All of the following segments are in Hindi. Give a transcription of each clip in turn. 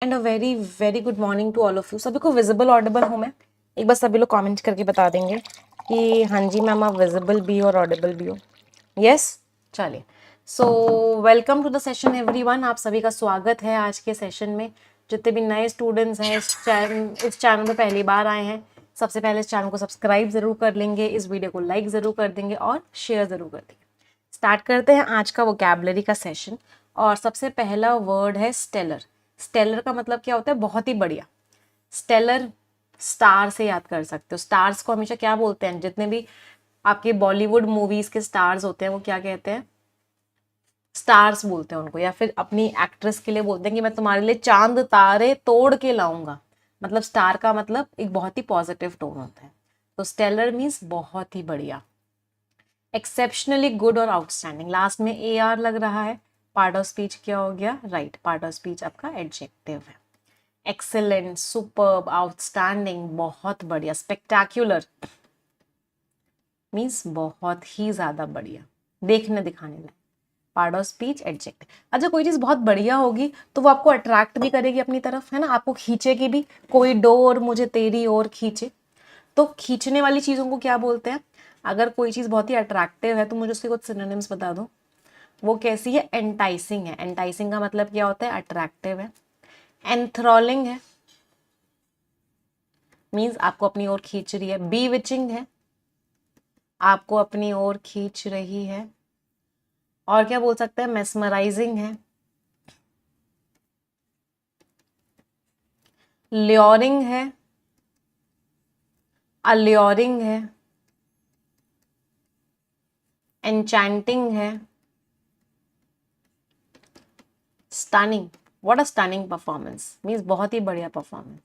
And a very very good morning to all of you. सभी को विजिबल ऑडिबल हूँ मैं? एक बार सभी लोग कमेंट करके बता देंगे कि हाँ जी मैम आप विजिबल भी हो और ऑडिबल भी हो। यस, चलिए। So welcome to the session everyone. आप सभी का स्वागत है आज के सेशन में। जितने भी नए स्टूडेंट्स हैं इस चैनल में पहली बार आए हैं, सबसे पहले इस चैनल को सब्सक्राइब जरूर कर लेंगे, इस वीडियो को लाइक ज़रूर कर देंगे और शेयर ज़रूर कर देंगे। स्टार्ट करते हैं आज का वोकैबुलरी का सेशन। और सबसे पहला वर्ड है स्टेलर। स्टेलर का मतलब क्या होता है? बहुत ही बढ़िया। स्टेलर स्टार से याद कर सकते हो। स्टार्स को हमेशा क्या बोलते हैं? जितने भी आपके बॉलीवुड मूवीज के स्टार्स होते हैं वो क्या कहते हैं? स्टार्स बोलते हैं उनको। या फिर अपनी एक्ट्रेस के लिए बोलते हैं कि मैं तुम्हारे लिए चांद तारे तोड़ के लाऊंगा। मतलब स्टार का मतलब एक बहुत ही पॉजिटिव टोन होता है। तो स्टेलर मीन्स बहुत ही बढ़िया। एक्सेप्शनली गुड और आउटस्टैंडिंग, लास्ट में ए आर लग रहा है। पार्ट ऑफ स्पीच क्या हो गया? राइट, पार्ट ऑफ स्पीच आपका एडजेक्टिव है। एक्सेलेंट, सुपर्ब, आउटस्टैंडिंग, बहुत बढ़िया। स्पेक्टैक्युलर मीन्स बहुत ही ज्यादा बढ़िया, देखने दिखाने में। Part of speech adjective. अच्छा, कोई चीज बहुत बढ़िया होगी तो वो आपको अट्रैक्ट भी करेगी अपनी तरफ, है ना? आपको खींचेगी भी। कोई डोर मुझे तेरी ओर खींचे, तो खींचने वाली चीजों को क्या बोलते हैं? अगर कोई चीज बहुत ही अट्रैक्टिव है तो मुझे उसके कुछ सिनोनिम्स बता दो। वो कैसी है? एंटाइसिंग है। एंटाइसिंग का मतलब क्या होता है? अट्रैक्टिव है। एंथ्रॉलिंग है, मीन्स आपको अपनी ओर खींच रही है। बीविचिंग है, आपको अपनी ओर खींच रही है। और क्या बोल सकते हैं? मेस्मराइजिंग है। ल्योरिंग है, अल्योरिंग है। एन्चैंटिंग है। Stunning, what a stunning performance, means बहुत ही बढ़िया परफॉर्मेंस।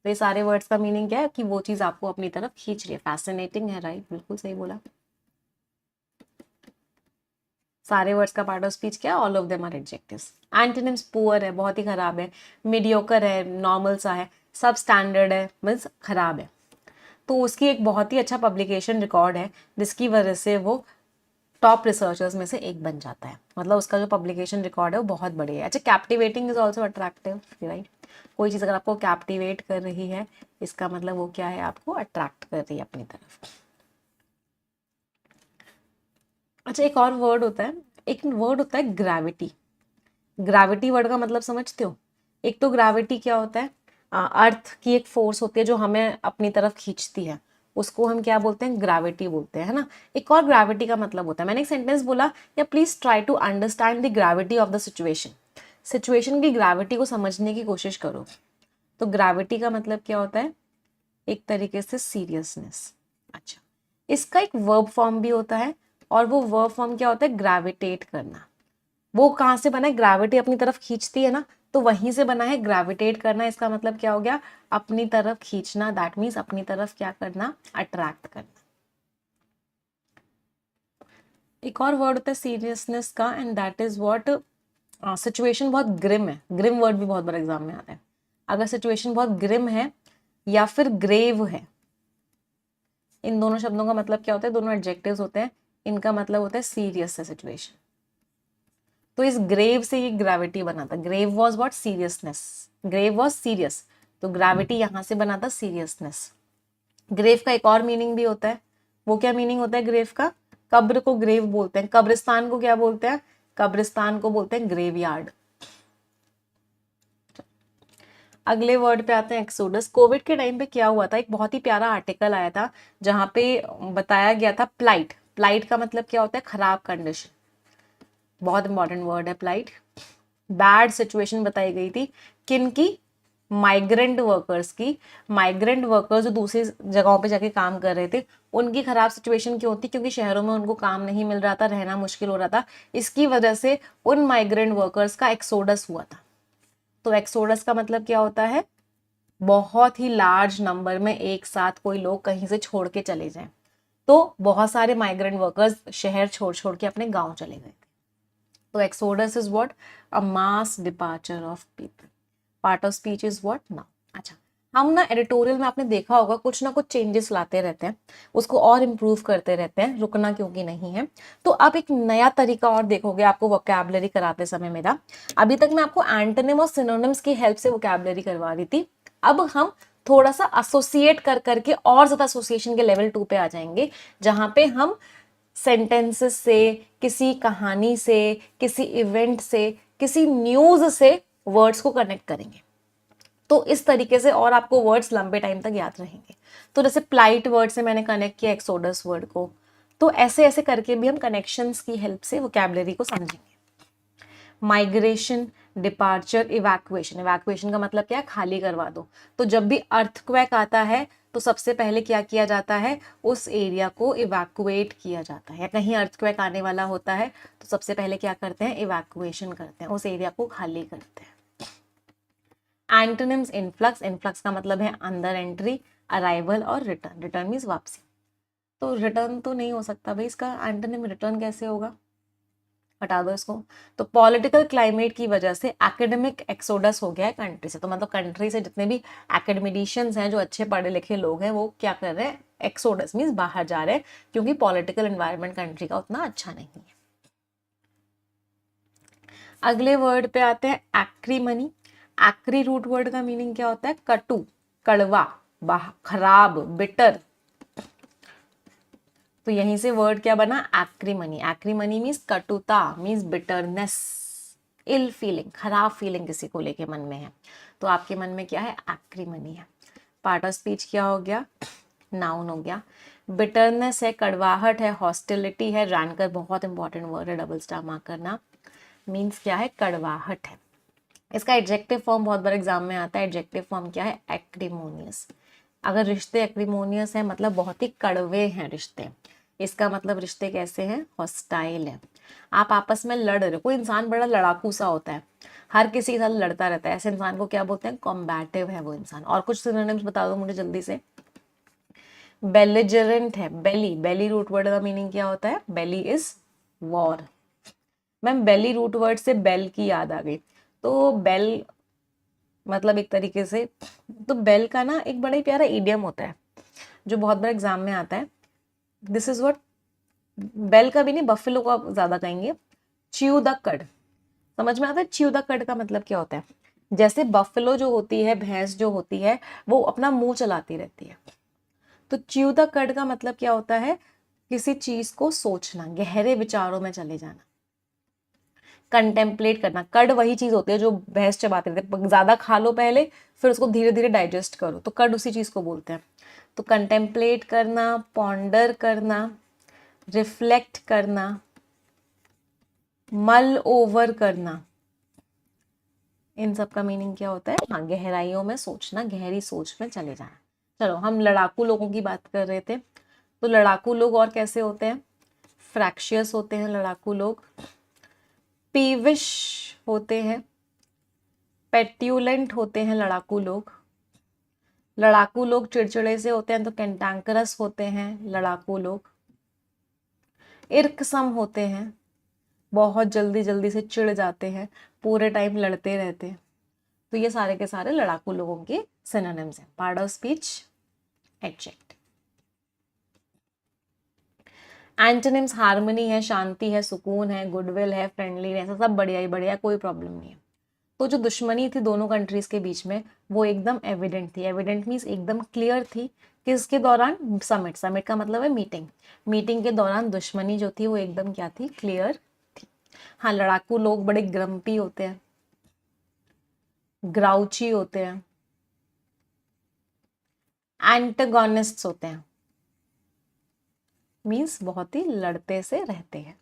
तो ये सारे वर्ड्स का मीनिंग क्या है? कि वो चीज आपको अपनी तरफ खींच रही है। फैसिनेटिंग है, राइट, बिल्कुल सही बोला। सारे वर्ड्स का पार्ट ऑफ स्पीच क्या? All of them are adjectives. Antonyms poor है, बहुत ही खराब है। मीडियोकर है, नॉर्मल सा है। सब स्टैंडर्ड है, मीन्स खराब है। तो उसकी एक बहुत ही अच्छा पब्लिकेशन रिकॉर्ड है जिसकी वजह से वो टॉप रिसर्चर्स में से एक बन जाता है। मतलब उसका जो पब्लिकेशन रिकॉर्ड है वो बहुत बढ़िया है। अच्छा, captivating is also attractive, right. कोई चीज़ अगर आपको कैप्टिवेट कर रही है, इसका मतलब वो क्या है? आपको अट्रैक्ट कर रही है अपनी तरफ। अच्छा, एक और वर्ड होता है, एक वर्ड होता है ग्रेविटी। ग्रेविटी वर्ड का मतलब समझते हो? एक तो ग्रेविटी क्या होता है? अर्थ की एक फोर्स होती है जो हमें अपनी तरफ खींचती है, उसको हम क्या बोलते हैं? ग्रेविटी बोलते हैं, है ना? एक और ग्रेविटी का मतलब होता है, मैंने एक सेंटेंस बोला या please try to understand the gravity of the situation. Situation की ग्रेविटी को समझने की कोशिश करो। तो ग्रेविटी का मतलब क्या होता है? एक तरीके से सीरियसनेस। अच्छा, इसका एक वर्ब फॉर्म भी होता है, और वो वर्ब फॉर्म क्या होता है? ग्रेविटेट करना। वो कहाँ से बना है? ग्रेविटी अपनी तरफ खींचती है ना, तो वहीं से बना है ग्रेविटेट करना। इसका मतलब क्या हो गया? अपनी तरफ खींचना। दैट मीन्स अपनी तरफ क्या करना? अट्रैक्ट करना। एक और वर्ड होता है सीरियसनेस का, and that is what, situation बहुत ग्रिम है। ग्रिम वर्ड भी बहुत बार एग्जाम में आता है। अगर सिचुएशन बहुत ग्रिम है या फिर ग्रेव है, इन दोनों शब्दों का मतलब क्या होता है? दोनों एडजेक्टिव्स होते हैं, इनका मतलब होता है सीरियस है सिचुएशन। तो इस ग्रेव से ये ग्रेविटी बना था। Grave was what? Seriousness. Grave was serious, तो ग्रेविटी यहां से बना था सीरियसनेस। ग्रेव का एक और मीनिंग भी होता है। वो क्या मीनिंग होता है ग्रेव का? कब्र को ग्रेव बोलते हैं। कब्रिस्तान को क्या बोलते हैं? कब्रिस्तान को बोलते हैं ग्रेवयार्ड। अगले वर्ड पे आते हैं, एक्सोडस। कोविड के टाइम पे क्या हुआ था? एक बहुत ही प्यारा आर्टिकल आया था जहां पे बताया गया था प्लाइट। प्लाइट का मतलब क्या होता है? खराब कंडीशन। बहुत इंपॉर्टेंट वर्ड है प्लाइट। बैड सिचुएशन बताई गई थी, किन की? माइग्रेंट वर्कर्स की। माइग्रेंट वर्कर्स जो दूसरी जगहों पे जाके काम कर रहे थे, उनकी खराब सिचुएशन क्यों थी? क्योंकि शहरों में उनको काम नहीं मिल रहा था, रहना मुश्किल हो रहा था। इसकी वजह से उन माइग्रेंट वर्कर्स का एक्सोडस हुआ था। तो एक्सोडस का मतलब क्या होता है? बहुत ही लार्ज नंबर में एक साथ कोई लोग कहीं से छोड़ के चले जाएं। तो बहुत सारे माइग्रेंट वर्कर्स शहर छोड़ छोड़ के अपने गांव चले गए। तो exodus is what? A mass departure of people. Part of speech is what? Now. अच्छा, हम ना एडिटोरियल में आपने देखा होगा कुछ ना कुछ चेंजेस लाते रहते हैं, उसको और इम्प्रूव करते रहते हैं, रुकना क्योंकि नहीं है। तो अब एक नया तरीका और देखोगे आपको वोकैबुलरी कराते समय मेरा। अभी तक मैं आपको एंटोनिम और सिनोनिम्स की हेल्प से वोकैबुलरी करवा रही थी, अब हम थोड़ा सा एसोसिएट कर करके और ज्यादा एसोसिएशन के लेवल 2 पे आ जाएंगे, जहां पे हम सेंटेंसेस से, किसी कहानी से, किसी इवेंट से, किसी न्यूज से वर्ड्स को कनेक्ट करेंगे। तो इस तरीके से और आपको वर्ड्स लंबे टाइम तक याद रहेंगे। तो जैसे प्लाइट वर्ड से मैंने कनेक्ट किया एक्सोडस वर्ड को, तो ऐसे ऐसे करके भी हम कनेक्शंस की हेल्प से वोकैबुलरी को समझेंगे। Migration, departure, evacuation. इवैक्यूएशन का मतलब क्या है? खाली करवा दो। तो जब भी अर्थक्वेक आता है तो सबसे पहले क्या किया जाता है? उस एरिया को इवैक्यूएट किया जाता है। या कहीं अर्थक्वेक आने वाला होता है तो सबसे पहले क्या करते हैं? इवैक्यूएशन करते हैं, उस एरिया को खाली करते हैं। Antonyms, influx. इनफ्लक्स का मतलब है अंदर एंट्री, अराइवल और रिटर्न। रिटर्न मीन्स वापसी। तो रिटर्न तो नहीं हो सकता भाई, इसका एंटोनिम रिटर्न कैसे होगा? हटा दो इसको। तो पॉलिटिकल क्लाइमेट की वजह से एकेडमिक एक्सोडस हो गया है कंट्री से। तो मतलब कंट्री से जितने भी एकेडमिशियंस हैं, जो अच्छे पढ़े लिखे लोग हैं, वो क्या कर रहे हैं? एक्सोडस मीन्स बाहर जा रहे हैं, क्योंकि पॉलिटिकल एनवायरनमेंट कंट्री का उतना अच्छा नहीं है। अगले वर्ड पे आते हैं एक्रीमनी। एक्री रूट वर्ड का मीनिंग क्या होता है? कटु, कड़वा, खराब, बिटर। तो यहीं से वर्ड क्या बना? एक्रीमनी। एक्रीमनी मीन्स कटुता, मीन्स बिटरनेस, इल फीलिंग, खराब फीलिंग किसी को लेके मन में है, तो आपके मन में क्या है? एक्रीमनी है। पार्ट ऑफ स्पीच क्या हो गया? नाउन हो गया। बिटरनेस है, कड़वाहट है, हॉस्टिलिटी है। रैंकर बहुत इंपॉर्टेंट वर्ड है, डबल स्टार मार्क करना। मीन्स क्या है? कड़वाहट है। इसका एडजेक्टिव फॉर्म बहुत बार एग्जाम में आता है। एडजेक्टिव फॉर्म क्या है? एक्रीमोनियस। अगर रिश्ते एक्रीमोनियस है मतलब बहुत ही कड़वे हैं रिश्ते। इसका मतलब रिश्ते कैसे हैं? हॉस्टाइल है। आप आपस में लड़ रहे हो। कोई इंसान बड़ा लड़ाकू सा होता है, हर किसी के साथ लड़ता रहता है, ऐसे इंसान को क्या बोलते हैं? कॉम्बैटिव है वो इंसान। और कुछ सिनोनिम्स बता दो मुझे जल्दी से। बेलिजरेंट है। बेली, बेली रूट वर्ड का मीनिंग क्या होता है? Belli is war. Ma'am belli root word से बेल की याद आ गई। तो बेल मतलब एक तरीके से, तो बेल का ना एक बड़ा ही प्यारा इडियम होता है जो बहुत बार एग्जाम में आता है। दिस इज व्हाट, बेल का भी नहीं, बफेलो का ज्यादा कहेंगे। च्यू द कड, समझ में आता है? च्यू द कड का मतलब क्या होता है? जैसे बफेलो जो होती है, भैंस जो होती है, वो अपना मुंह चलाती रहती है। तो च्यू द कड का मतलब क्या होता है? किसी चीज को सोचना, गहरे विचारों में चले जाना, कंटेम्पलेट करना। कड वही चीज होती है जो भैंस चबाते रहते, ज्यादा खा लो पहले, फिर उसको धीरे धीरे डाइजेस्ट करो, तो कड उसी चीज को बोलते हैं। तो कंटेम्पलेट करना, पॉन्डर करना, रिफ्लेक्ट करना, मल ओवर करना, इन सब का मीनिंग क्या होता है? हाँ, गहराइयों में सोचना, गहरी सोच में चले जाना। चलो, हम लड़ाकू लोगों की बात कर रहे थे, तो लड़ाकू लोग और कैसे होते हैं? फ्रैक्शियस होते हैं लड़ाकू लोग, पीविश होते हैं, पेट्यूलेंट होते हैं लड़ाकू लोग। लड़ाकू लोग चिड़चिड़े से होते हैं तो कैंटांकरस होते हैं लड़ाकू लोग। इर्कसम होते हैं, बहुत जल्दी जल्दी से चिढ़ जाते हैं, पूरे टाइम लड़ते रहते हैं। तो ये सारे के सारे लड़ाकू लोगों के सिनोनिम्स हैं। Part of speech, adjective. Antonyms harmony है, शांति है, सुकून है, गुडविल है, फ्रेंडली है, सब बढ़िया ही बढ़िया, कोई प्रॉब्लम नहीं है। तो जो दुश्मनी थी दोनों कंट्रीज के बीच में, वो एकदम एविडेंट थी। एविडेंट मीन्स एकदम क्लियर थी। किसके दौरान? समिट। समिट का मतलब है मीटिंग। मीटिंग के दौरान दुश्मनी जो थी वो एकदम क्या थी? क्लियर थी। हाँ, लड़ाकू लोग बड़े ग्रम्पी होते हैं, ग्राउची होते हैं, एंटागोनिस्ट्स होते हैं, मीन्स बहुत ही लड़ते से रहते हैं।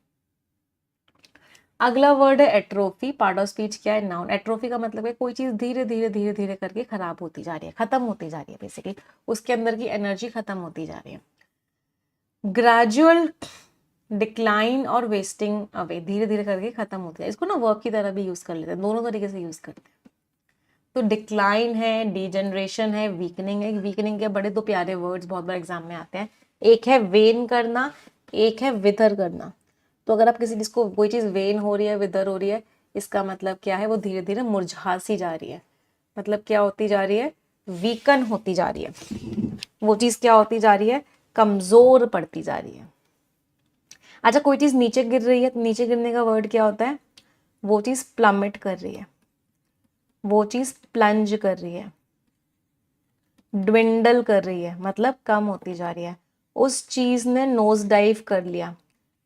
अगला वर्ड है एट्रोफी। पार्ट ऑफ स्पीच क्या है? नाउन। एट्रोफी का मतलब है कोई चीज धीरे धीरे धीरे धीरे करके खराब होती जा रही है, खत्म होती जा रही है, बेसिकली उसके अंदर की एनर्जी खत्म होती जा रही है। ग्रेजुअल डिक्लाइन और वेस्टिंग अवे, धीरे धीरे करके खत्म होती है। इसको ना वर्ब की तरह भी यूज कर लेते हैं, दोनों तरीके से यूज करते हैं। तो डिक्लाइन है, डिजनरेशन है, वीकनिंग है। वीकनिंग के बड़े दो प्यारे वर्ड्स बहुत बार एग्जाम में आते हैं, एक है वेन करना, एक है विथर करना। तो अगर आप किसी चीज को, कोई चीज वेन हो रही है, विदर हो रही है, इसका मतलब क्या है? वो धीरे धीरे मुरझा सी जा रही है। मतलब क्या होती जा रही है? वीकन होती जा रही है, वो चीज क्या होती जा रही है, कमजोर पड़ती जा रही है। अच्छा, कोई चीज नीचे गिर रही है, तो नीचे गिरने का वर्ड क्या होता है, वो चीज प्लमिट कर रही है, वो चीज प्लंज कर रही है, ड्विंडल कर रही है, मतलब कम होती जा रही है। उस चीज ने नोज डाइव कर लिया,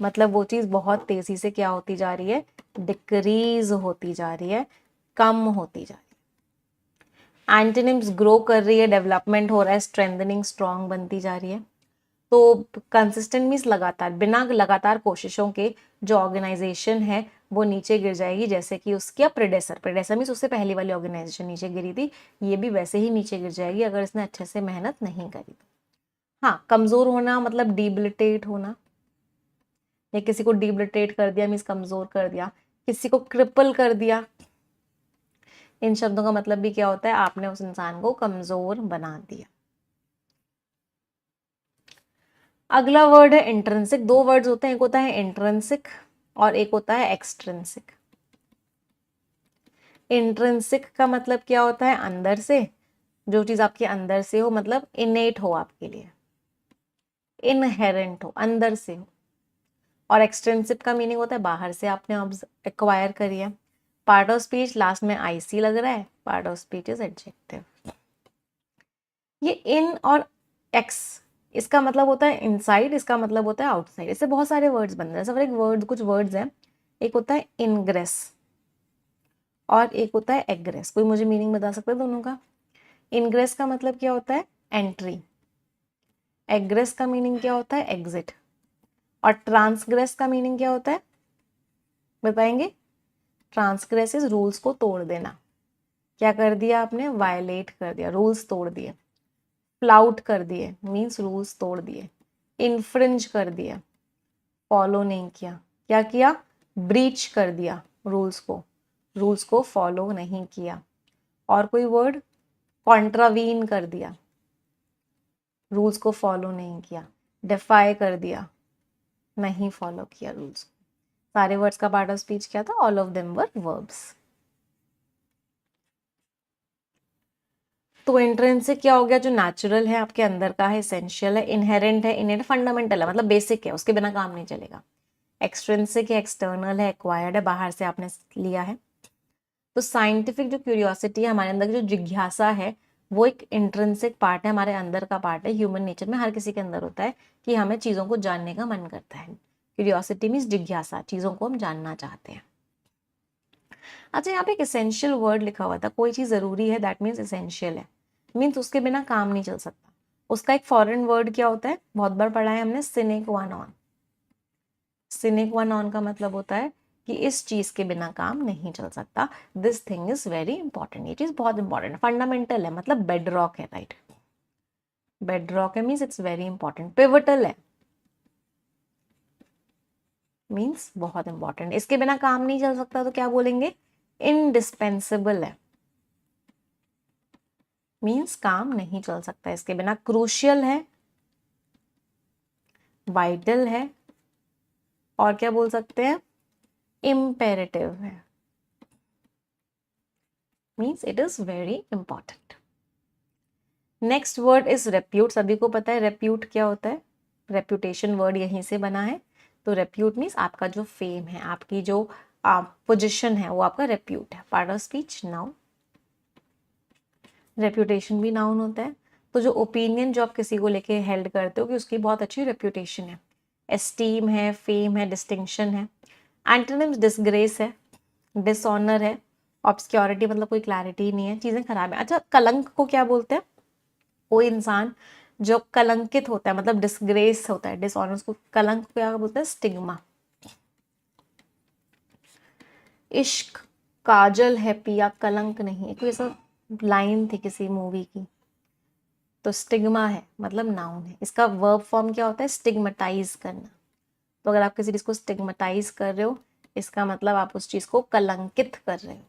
मतलब वो चीज बहुत तेजी से क्या होती जा रही है, डिक्रीज होती जा रही है, कम होती जा रही है। एंटोनिम्स ग्रो कर रही है, डेवलपमेंट हो रहा है, स्ट्रेंथनिंग स्ट्रांग बनती जा रही है। तो कंसिस्टेंट मीन्स लगातार, बिना लगातार कोशिशों के जो ऑर्गेनाइजेशन है वो नीचे गिर जाएगी, जैसे कि उसकी प्रेडेसर मीन्स उससे पहली वाली ऑर्गेनाइजेशन नीचे गिरी थी, ये भी वैसे ही नीचे गिर जाएगी अगर इसने अच्छे से मेहनत नहीं करी तो। हाँ, कमजोर होना मतलब डिबिलिटेट होना, या किसी को डिबिलिटेट कर दिया मीन्स कमजोर कर दिया, किसी को क्रिपल कर दिया। इन शब्दों का मतलब भी क्या होता है, आपने उस इंसान को कमजोर बना दिया। अगला वर्ड है इंट्रिंसिक। दो वर्ड्स होते हैं, एक होता है इंट्रिंसिक और एक होता है एक्सट्रिंसिक। इंट्रिंसिक का मतलब क्या होता है, अंदर से, जो चीज आपके अंदर से हो, मतलब इनेट हो आपके लिए, इनहेरेंट हो, अंदर से हो। और एक्सट्रिंसिक का मीनिंग होता है बाहर से आपने एक्वायर करी है। पार्ट ऑफ स्पीच, लास्ट में आईसी लग रहा है, part of speech is adjective. ये इन और एक्स, इसका मतलब होता है इनसाइड, इसका मतलब होता है आउटसाइड। इससे बहुत सारे वर्ड्स बन रहे हैं। सब एक वर्ड, कुछ वर्ड्स हैं, एक होता है इनग्रेस और एक होता है एग्रेस। कोई मुझे मीनिंग बता सकता है दोनों का? इनग्रेस का मतलब क्या होता है, एंट्री। एग्रेस का मीनिंग क्या होता है, एग्जिट। और ट्रांसग्रेस का मीनिंग क्या होता है, बताएंगे? ट्रांसग्रेस इज रूल्स को तोड़ देना। क्या कर दिया आपने, वायलेट कर दिया, रूल्स तोड़ दिए। फ्लाउट कर दिए मीन्स रूल्स तोड़ दिए। इन्फ्रिंज कर दिया, फॉलो नहीं किया। क्या किया, ब्रीच कर दिया रूल्स को फॉलो नहीं किया। और कोई वर्ड, कॉन्ट्रावीन कर दिया, रूल्स को फॉलो नहीं किया। डिफाई कर दिया, नहीं फॉलो किया रूल्स को। सारे वर्ड्स का पार्ट ऑफ स्पीच क्या था, all of them were verbs. तो इंट्रिंसिक क्या हो गया, जो नेचुरल है, आपके अंदर का है, एसेंशियल है। इनहेरेंट है, इनहेरेंट फंडामेंटल है, मतलब बेसिक है, उसके बिना काम नहीं चलेगा। एक्सट्रिंसिक है, एक्सटर्नल है, एक्वायर्ड है, बाहर से आपने लिया है। तो साइंटिफिक जो क्यूरियोसिटी है, हमारे अंदर की जो जिज्ञासा है, वो एक इंट्रिंसिक पार्ट है, हमारे अंदर का पार्ट है। ह्यूमन नेचर में हर किसी के अंदर होता है कि हमें चीज़ों को जानने का मन करता है। क्यूरियोसिटी मीन्स जिज्ञासा, चीज़ों को हम जानना चाहते हैं। अच्छा, यहाँ पे एक एसेंशियल वर्ड लिखा हुआ था, कोई चीज़ ज़रूरी है, दैट मीन्स एसेंशियल है, मीन्स उसके बिना काम नहीं चल सकता। उसका एक फॉरेन वर्ड क्या होता है, बहुत बार पढ़ा है हमने, सिने क्वा नॉन। सिने क्वा नॉन का मतलब होता है कि इस चीज के बिना काम नहीं चल सकता। This thing is very important, ये चीज बहुत इंपॉर्टेंट है, फंडामेंटल है, मतलब बेड रॉक है, राइट? बेड रॉक है means it's very important. Pivotal है मीन्स बहुत इंपॉर्टेंट, इसके बिना काम नहीं चल सकता, तो क्या बोलेंगे, इनडिस्पेंसिबल है मीन्स काम नहीं चल सकता इसके बिना। क्रूशियल है, वाइटल है, और क्या बोल सकते हैं, इम्पेरेटिव है means it is very important. Next word is repute. सभी को पता है रेप्यूट क्या होता है, रेप्यूटेशन वर्ड यहीं से बना है। तो रेप्यूट मीन्स आपका जो फेम है, आपकी जो पोजीशन है, वो आपका रेप्यूट है। Part of speech noun, reputation भी नाउन होता है। तो जो ओपिनियन जो आप किसी को लेके हेल्ड करते हो कि उसकी बहुत अच्छी रेप्यूटेशन है, एस्टीम है, फेम है, डिस्टिंक्शन है। एंटोनिम्स डिसग्रेस है, डिसऑनर है, ऑब्सक्योरिटी मतलब कोई क्लैरिटी नहीं है, चीजें खराब है। अच्छा, कलंक को क्या बोलते हैं, कोई इंसान जो कलंकित होता है, मतलब डिसग्रेस होता है, डिसऑनर को कलंक को क्या बोलते हैं, स्टिग्मा। इश्क काजल है पिया कलंक नहीं है, कोई ऐसा लाइन थी किसी मूवी की। तो स्टिग्मा है मतलब नाउन है, इसका वर्ब फॉर्म क्या होता है, स्टिग्मेटाइज करना। तो अगर आप किसी चीज को स्टिग्मेटाइज कर रहे हो, इसका मतलब आप उस चीज को कलंकित कर रहे हो।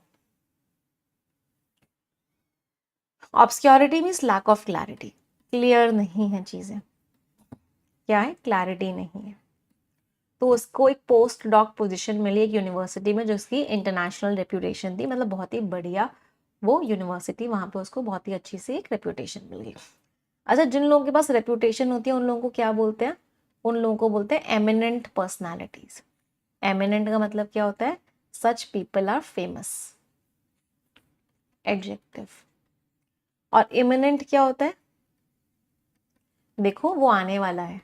Obscurity means lack of clarity, clear नहीं है चीजें, क्या है, क्लैरिटी नहीं है। तो उसको एक पोस्ट डॉक पोजीशन मिली एक यूनिवर्सिटी में, जिसकी इंटरनेशनल रेप्यूटेशन थी, मतलब बहुत ही बढ़िया वो यूनिवर्सिटी, वहाँ पे उसको बहुत ही अच्छी सी एक रेपुटेशन मिल गई। अच्छा, जिन लोगों के पास रेपुटेशन होती है उन लोगों को क्या बोलते हैं? उन लोगों को बोलते हैं एमिनेंट पर्सनालिटीज। एमिनेंट का मतलब क्या होता है? Such people are famous, adjective. और इमिनेंट क्या होता है? देखो वो आने वाला है,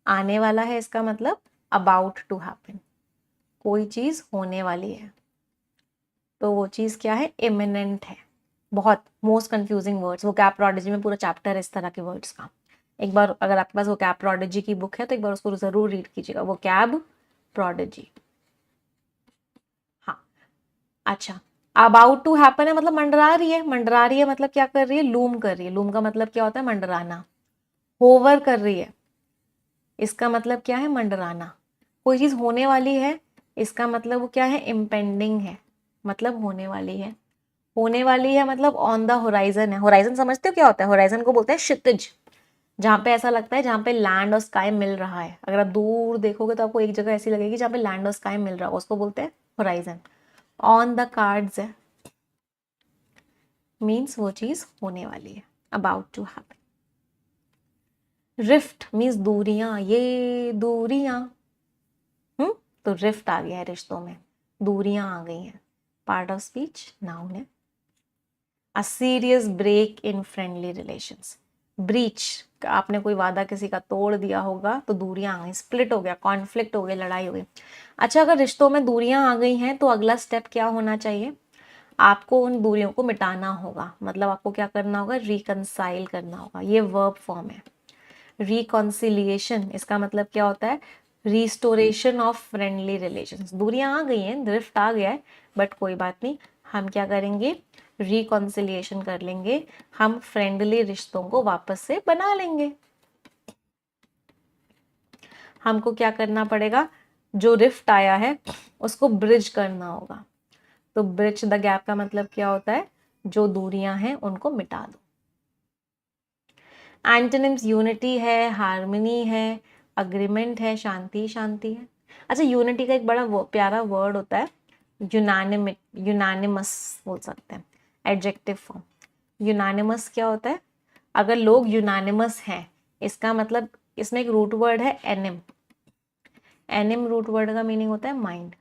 आने वाला है इसका मतलब अबाउट टू हैपन, कोई चीज होने वाली है, तो वो चीज क्या है? इमिनेंट है। बहुत मोस्ट कंफ्यूजिंग वर्ड्स, वो कैप प्रोडिजी में पूरा चैप्टर है इस तरह के वर्ड्स का। एक बार अगर आपके पास वो कैप प्रोडिजी की बुक है तो एक बार उसको जरूर रीड कीजिएगा, वो कैप प्रोडिजी। हाँ, अच्छा, अबाउट टू हैपन है मतलब मंडरा रही है, मंडरा रही है मतलब क्या कर रही है? लूम कर रही है। लूम का मतलब क्या होता है? मंडराना। होवर कर रही है, इसका मतलब क्या है? मंडराना। कोई चीज होने वाली है, इसका मतलब वो क्या है? इम्पेंडिंग है, मतलब होने वाली है। होने वाली है मतलब ऑन द होराइजन है। होराइजन समझते हो क्या होता है? होराइजन को बोलते हैं क्षितिज, जहाँ पे ऐसा लगता है जहाँ पे लैंड और स्काई मिल रहा है। अगर आप दूर देखोगे तो आपको एक जगह ऐसी लगेगी जहाँ पे लैंड और स्काई मिल रहा है, उसको बोलते हैं होराइजन। ऑन द कार्ड्स है, मीन्स वो चीज होने वाली है, about to happen. Rift means दूरियां, ये दूरियां। तो रिफ्ट आ गया है रिश्तों में, दूरियां आ गई हैं। पार्ट ऑफ स्पीच नाउन है। A serious break in friendly relations. Breach, आपने कोई वादा किसी का तोड़ दिया होगा तो दूरियां आ गई, स्प्लिट हो गया, कॉन्फ्लिक्ट हो गया, लड़ाई हो गई। अच्छा, अगर रिश्तों में दूरियां आ गई हैं तो अगला स्टेप क्या होना चाहिए? आपको उन दूरियों को मिटाना होगा, मतलब आपको क्या करना होगा? रिकंसाइल करना होगा। ये वर्ब फॉर्म है। रिकॉन्सिलिएशन, इसका मतलब क्या होता है? Restoration of friendly relations. दूरियां आ गई हैं, ड्रिफ्ट आ गया है, बट कोई बात नहीं, हम क्या करेंगे? रिकॉन्सिलिएशन कर लेंगे, हम फ्रेंडली रिश्तों को वापस से बना लेंगे। हमको क्या करना पड़ेगा? जो रिफ्ट आया है उसको ब्रिज करना होगा। तो ब्रिज द गैप का मतलब क्या होता है? जो दूरियां हैं उनको मिटा दो। एंटोनिम्स यूनिटी है, हार्मनी है, अग्रीमेंट है, शांति शांति है। अच्छा, यूनिटी का एक बड़ा प्यारा वर्ड होता है यूनानिमस बोल सकते हैं, एडजेक्टिव फॉर्म। यूनानिमस क्या होता है? अगर लोग यूनानिमस हैं, इसका मतलब इसमें एक रूट वर्ड है एनिम। एनिम रूट वर्ड का मीनिंग होता है माइंड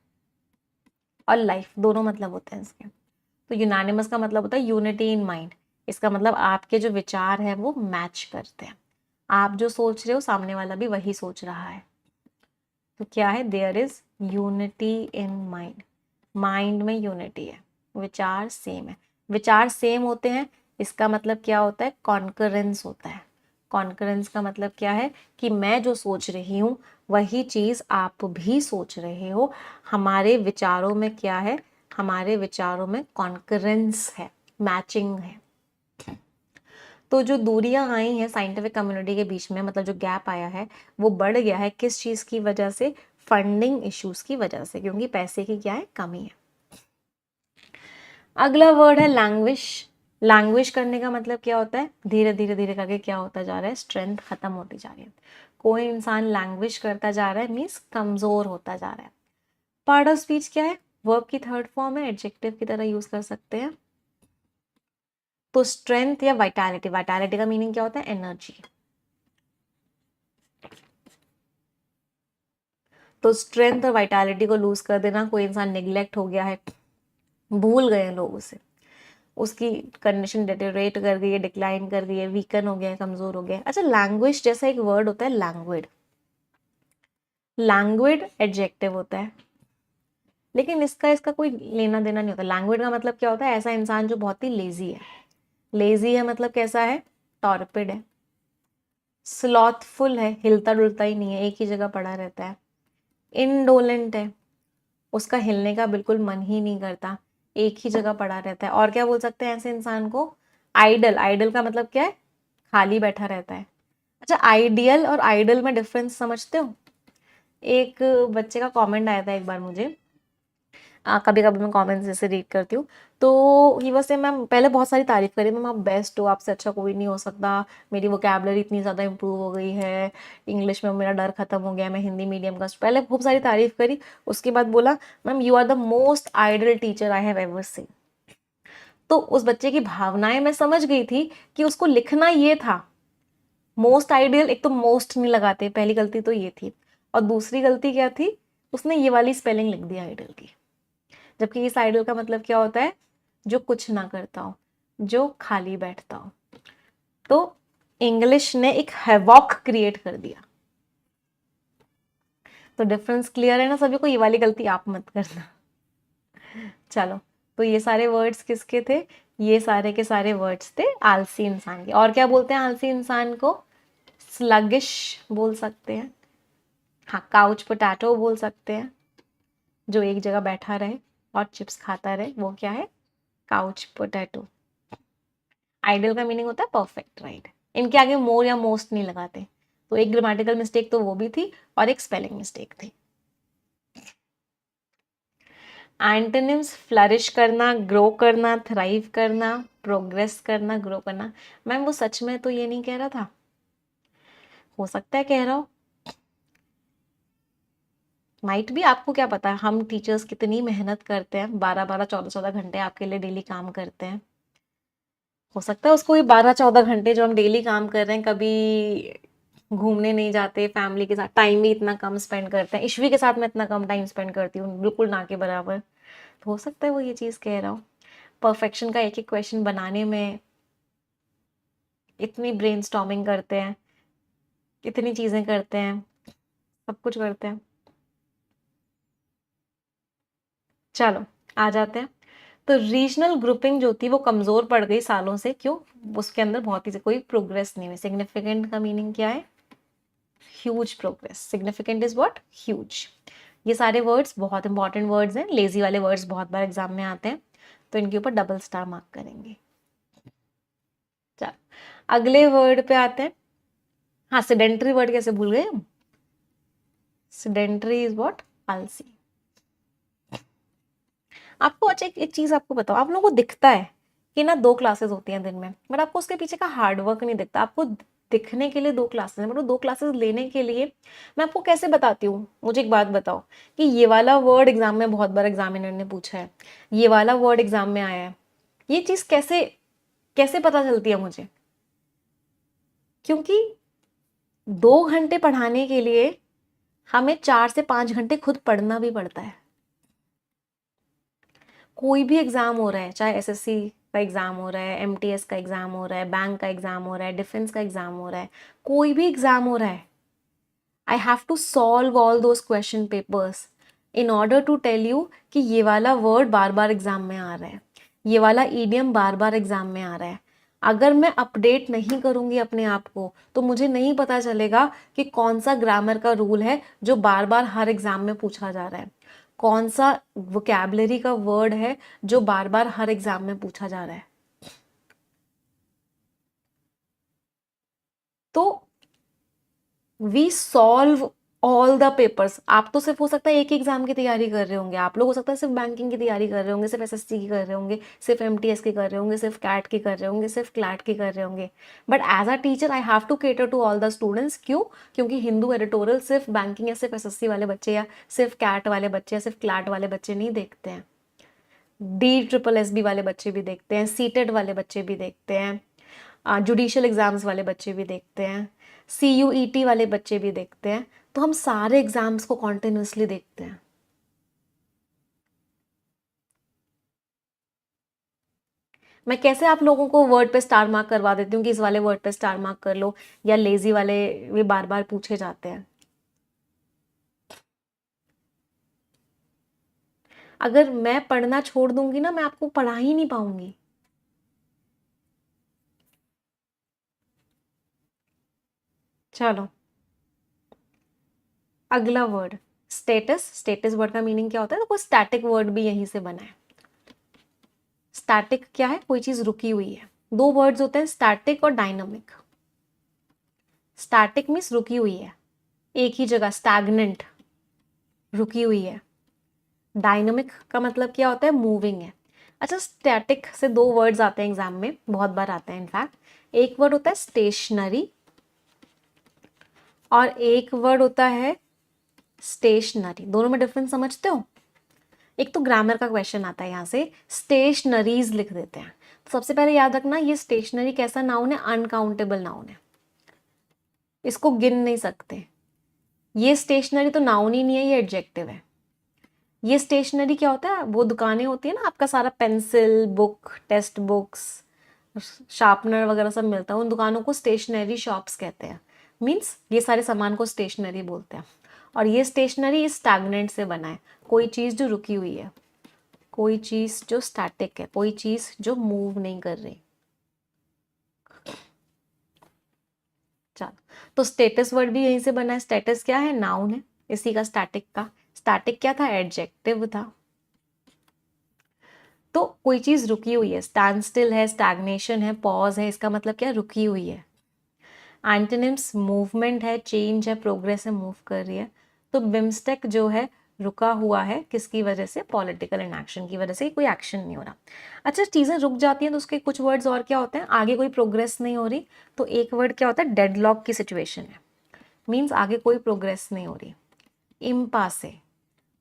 और लाइफ, दोनों मतलब होते हैं इसके। तो यूनानिमस का मतलब होता है यूनिटी इन माइंड। इसका मतलब आपके जो विचार हैं वो मैच करते हैं, आप जो सोच रहे हो सामने वाला भी वही सोच रहा है। तो क्या है? There is unity in mind. Mind में यूनिटी है, विचार सेम है। विचार सेम होते हैं, इसका मतलब क्या होता है? कॉन्करेंस होता है। कॉन्करेंस का मतलब क्या है? कि मैं जो सोच रही हूँ वही चीज आप भी सोच रहे हो। हमारे विचारों में क्या है? हमारे विचारों में कॉन्करेंस है, मैचिंग है। तो जो दूरियां आई हैं साइंटिफिक कम्युनिटी के बीच में, मतलब जो गैप आया है वो बढ़ गया है, किस चीज की वजह से? फंडिंग इश्यूज की वजह से, क्योंकि पैसे की क्या है? कमी है। अगला वर्ड है लैंग्विश। लैंग्विश करने का मतलब क्या होता है? धीरे धीरे धीरे करके क्या होता जा रहा है? स्ट्रेंथ खत्म होती जा रही है। कोई इंसान लैंग्विश करता जा रहा है मीन्स कमजोर होता जा रहा है। पार्ट ऑफ स्पीच क्या है? वर्ब की थर्ड फॉर्म है, एडजेक्टिव की तरह यूज कर सकते हैं। तो स्ट्रेंथ या वाइटैलिटी, वाइटैलिटी का मीनिंग क्या होता है? एनर्जी। तो स्ट्रेंथ और वाइटैलिटी को लूज कर देना, कोई इंसान निग्लेक्ट हो गया है, भूल गए हैं लोग उसे, उसकी कंडीशन डिटेरियोरेट कर गई है, डिक्लाइन कर गई है, वीकन हो गया है, कमजोर हो गया है। अच्छा, लैंग्वेज जैसा एक वर्ड होता है लैंग्वेड। लैंग्वेड एडजेक्टिव होता है, लेकिन इसका इसका कोई लेना देना नहीं होता। लैंग्वेड का मतलब क्या होता है? ऐसा इंसान जो बहुत ही लेजी है। लेजी है मतलब कैसा है? टॉर्पिड है। स्लॉथफुल है, हिलता डुलता ही नहीं है, एक ही जगह पड़ा रहता है। इनडोलेंट है, उसका हिलने का बिल्कुल मन ही नहीं करता, एक ही जगह पड़ा रहता है। और क्या बोल सकते हैं ऐसे इंसान को? आइडल। आइडल का मतलब क्या है? खाली बैठा रहता है। अच्छा, आइडियल और आइडल में डिफरेंस समझते हो? एक बच्चे का कमेंट आया था एक बार मुझे, कभी कभी मैं कमेंट्स जैसे रीड करती हूँ, तो ही वाज से मैम, पहले बहुत सारी तारीफ करी, मैम आप बेस्ट हो, आपसे अच्छा कोई नहीं हो सकता, मेरी वोकैबलरी इतनी ज़्यादा इंप्रूव हो गई है, इंग्लिश में मेरा डर खत्म हो गया, मैं हिंदी मीडियम का, पहले खूब सारी तारीफ करी। उसके बाद बोला, ma'am you are the most ideal teacher I have ever seen. तो उस बच्चे की भावनाएं मैं समझ गई थी कि उसको लिखना ये था। मोस्ट आइडियल, एक तो मोस्ट नहीं लगाते, पहली गलती तो ये थी, और दूसरी गलती क्या थी, उसने ये वाली स्पेलिंग लिख दी आइडियल की, जबकि इस आइडियल का मतलब क्या होता है, जो कुछ ना करता हो, जो खाली बैठता हो। तो इंग्लिश ने एक हैवॉक क्रिएट कर दिया। तो डिफरेंस क्लियर है ना सभी को, ये वाली गलती आप मत करना। चलो, तो ये सारे वर्ड्स किसके थे, ये सारे के सारे वर्ड्स थे आलसी इंसान के। और क्या बोलते हैं आलसी इंसान को, स्लगिश बोल सकते हैं, हाँ काउच पोटैटो बोल सकते हैं, जो एक जगह बैठा रहे और चिप्स खाता रहे, वो क्या है, काउच पोटैटो। आइडियल का मीनिंग होता है परफेक्ट, राइट। इनके आगे मोर या मोस्ट नहीं लगाते। तो एक ग्रामेटिकल मिस्टेक तो वो भी थी और एक स्पेलिंग मिस्टेक थी। एंटोनिम्स, फ्लरिश करना, ग्रो करना, थ्राइव करना, प्रोग्रेस करना, ग्रो करना। मैम वो सच में तो ये नहीं कह रहा था, हो सकता है कह रहा हो, माइट भी, आपको क्या पता है, हम टीचर्स कितनी मेहनत करते हैं, 12-12 14-14 घंटे आपके लिए डेली काम करते हैं। हो सकता है उसको ये 12-14 घंटे जो हम डेली काम कर रहे हैं, कभी घूमने नहीं जाते, फैमिली के साथ टाइम भी इतना कम स्पेंड करते हैं, ईश्वी के साथ मैं इतना कम टाइम स्पेंड करती हूँ, बिल्कुल ना के बराबर। तो हो सकता है वो ये चीज़ कह रहा हूँ। परफेक्शन का एक एक क्वेश्चन बनाने में इतनी ब्रेनस्टॉर्मिंग करते हैं, इतनी चीज़ें करते हैं, सब कुछ करते हैं। चलो आ जाते हैं। तो रीजनल ग्रुपिंग जो थी वो कमज़ोर पड़ गई सालों से, क्यों, उसके अंदर बहुत ही कोई प्रोग्रेस नहीं हुई। सिग्निफिकेंट का मीनिंग क्या है, huge progress. Significant is what, huge. ये सारे वर्ड्स बहुत इंपॉर्टेंट वर्ड्स हैं, लेजी वाले वर्ड्स बहुत बार एग्जाम में आते हैं, तो इनके ऊपर डबल स्टार मार्क करेंगे। चलो अगले वर्ड पे आते हैं। हाँ, सेडेंटरी वर्ड कैसे भूल गए हम, सेडेंटरी इज व्हाट, आलसी। आपको अच्छा एक चीज आपको बताओ, आप लोगों को दिखता है कि ना 2 क्लासेस होती हैं दिन में, बट आपको उसके पीछे का हार्डवर्क नहीं दिखता। आपको दिखने के लिए 2 क्लासेस हैं, बट वो 2 क्लासेस लेने के लिए मैं आपको कैसे बताती हूँ। मुझे एक बात बताओ कि ये वाला वर्ड एग्जाम में बहुत बार एग्जामिनर ने पूछा है, ये वाला वर्ड एग्जाम में आया है, ये चीज कैसे कैसे पता चलती है मुझे, क्योंकि 2 घंटे पढ़ाने के लिए हमें 4 से 5 घंटे खुद पढ़ना भी पड़ता है। कोई भी एग्जाम हो रहा है, चाहे एसएससी का एग्जाम हो रहा है, एमटीएस का एग्जाम हो रहा है, बैंक का एग्जाम हो रहा है, डिफेंस का एग्जाम हो रहा है, कोई भी एग्जाम हो रहा है, I have to solve all those question papers in order to tell you कि ये वाला वर्ड बार बार एग्जाम में आ रहा है, ये वाला ईडियम बार बार एग्जाम में आ रहा है। अगर मैं अपडेट नहीं करूंगी अपने आप को, तो मुझे नहीं पता चलेगा कि कौन सा ग्रामर का रूल है जो बार बार हर एग्जाम में पूछा जा रहा है, कौन सा वोकैबुलरी का वर्ड है जो बार बार हर एग्जाम में पूछा जा रहा है। तो we solve all the papers. आप तो सिर्फ हो सकता है एक एग्जाम की तैयारी कर रहे होंगे, आप लोग हो सकता है सिर्फ बैंकिंग की तैयारी कर रहे होंगे, सिर्फ एसएससी की कर रहे होंगे, सिर्फ एमटीएस की कर रहे होंगे, सिर्फ कैट की कर रहे होंगे, सिर्फ क्लैट की कर रहे होंगे, but as a teacher I have to cater to all the students. क्यों, क्योंकि हिंदू एडिटोरियल सिर्फ बैंकिंग या सिर्फ एसएससी वाले बच्चे या सिर्फ कैट वाले बच्चे या सिर्फ क्लैट वाले बच्चे नहीं देखते हैं, डी ट्रिपल एस बी वाले बच्चे भी देखते हैं, सीटेड वाले बच्चे भी देखते हैं, जुडिशियल एग्जाम्स वाले बच्चे भी देखते हैं, CUET वाले बच्चे भी देखते हैं। तो हम सारे एग्जाम्स को कॉन्टिन्यूसली देखते हैं। मैं कैसे आप लोगों को वर्ड पे स्टार मार्क करवा देती हूँ कि इस वाले वर्ड पे स्टार मार्क कर लो, या लेजी वाले वे बार बार पूछे जाते हैं। अगर मैं पढ़ना छोड़ दूंगी ना, मैं आपको पढ़ा ही नहीं पाऊंगी। चलो अगला वर्ड, स्टेटस। स्टेटस वर्ड का मीनिंग क्या होता है, तो कोई स्टैटिक वर्ड भी यहीं से बना है। स्टैटिक क्या है, कोई चीज रुकी हुई है। 2 वर्ड्स होते हैं, स्टैटिक और डायनामिक। स्टैटिक मीन्स रुकी हुई है, एक ही जगह, स्टैग्नेंट, रुकी हुई है। डायनामिक का मतलब क्या होता है, मूविंग है। अच्छा, स्टैटिक से 2 वर्ड्स आते हैं एग्जाम में, बहुत बार आते हैं इनफैक्ट। एक वर्ड होता है स्टेशनरी और एक वर्ड होता है स्टेशनरी। दोनों में डिफरेंस समझते हो। एक तो ग्रामर का क्वेश्चन आता है, यहाँ से स्टेशनरीज लिख देते हैं, सबसे पहले याद रखना, ये स्टेशनरी कैसा नाउन है? अनकाउंटेबल नाउन है, इसको गिन नहीं सकते। ये स्टेशनरी तो नाउन ही नहीं है, ये एडजेक्टिव है। ये स्टेशनरी क्या होता है? वो दुकानें होती है ना, आपका सारा pencil, book, text books, sharpener वगैरह सब मिलता है, उन दुकानों को स्टेशनरी शॉप्स कहते हैं। मीन्स ये सारे सामान को स्टेशनरी बोलते हैं। और ये स्टेशनरी इस स्टैग्नेंट से बना है, कोई चीज़ जो रुकी हुई है, कोई चीज़ जो स्टैटिक है, कोई चीज़ जो मूव नहीं कर रही। चलो, तो स्टेटस वर्ड भी यहीं से बना है। स्टेटस क्या है? नाउन है, इसी का स्टैटिक का। स्टैटिक क्या था? एडजेक्टिव था। तो कोई चीज रुकी हुई है, स्टैंड स्टिल है, स्टैग्नेशन है, पॉज है, इसका मतलब क्या? रुकी हुई है। एंटोनिम्स मूवमेंट है, चेंज है, प्रोग्रेस है, मूव कर रही है। तो बिम्स्टेक जो है रुका हुआ है, किसकी वजह से? पॉलिटिकल इनएक्शन की वजह से, कोई एक्शन नहीं हो रहा। अच्छा, चीज़ें रुक जाती हैं तो उसके कुछ वर्ड्स और क्या होते हैं? आगे कोई प्रोग्रेस नहीं हो रही, तो एक वर्ड क्या होता है? डेडलॉक की सिचुएशन है, मीन्स आगे कोई प्रोग्रेस नहीं हो रही। इम्पास है,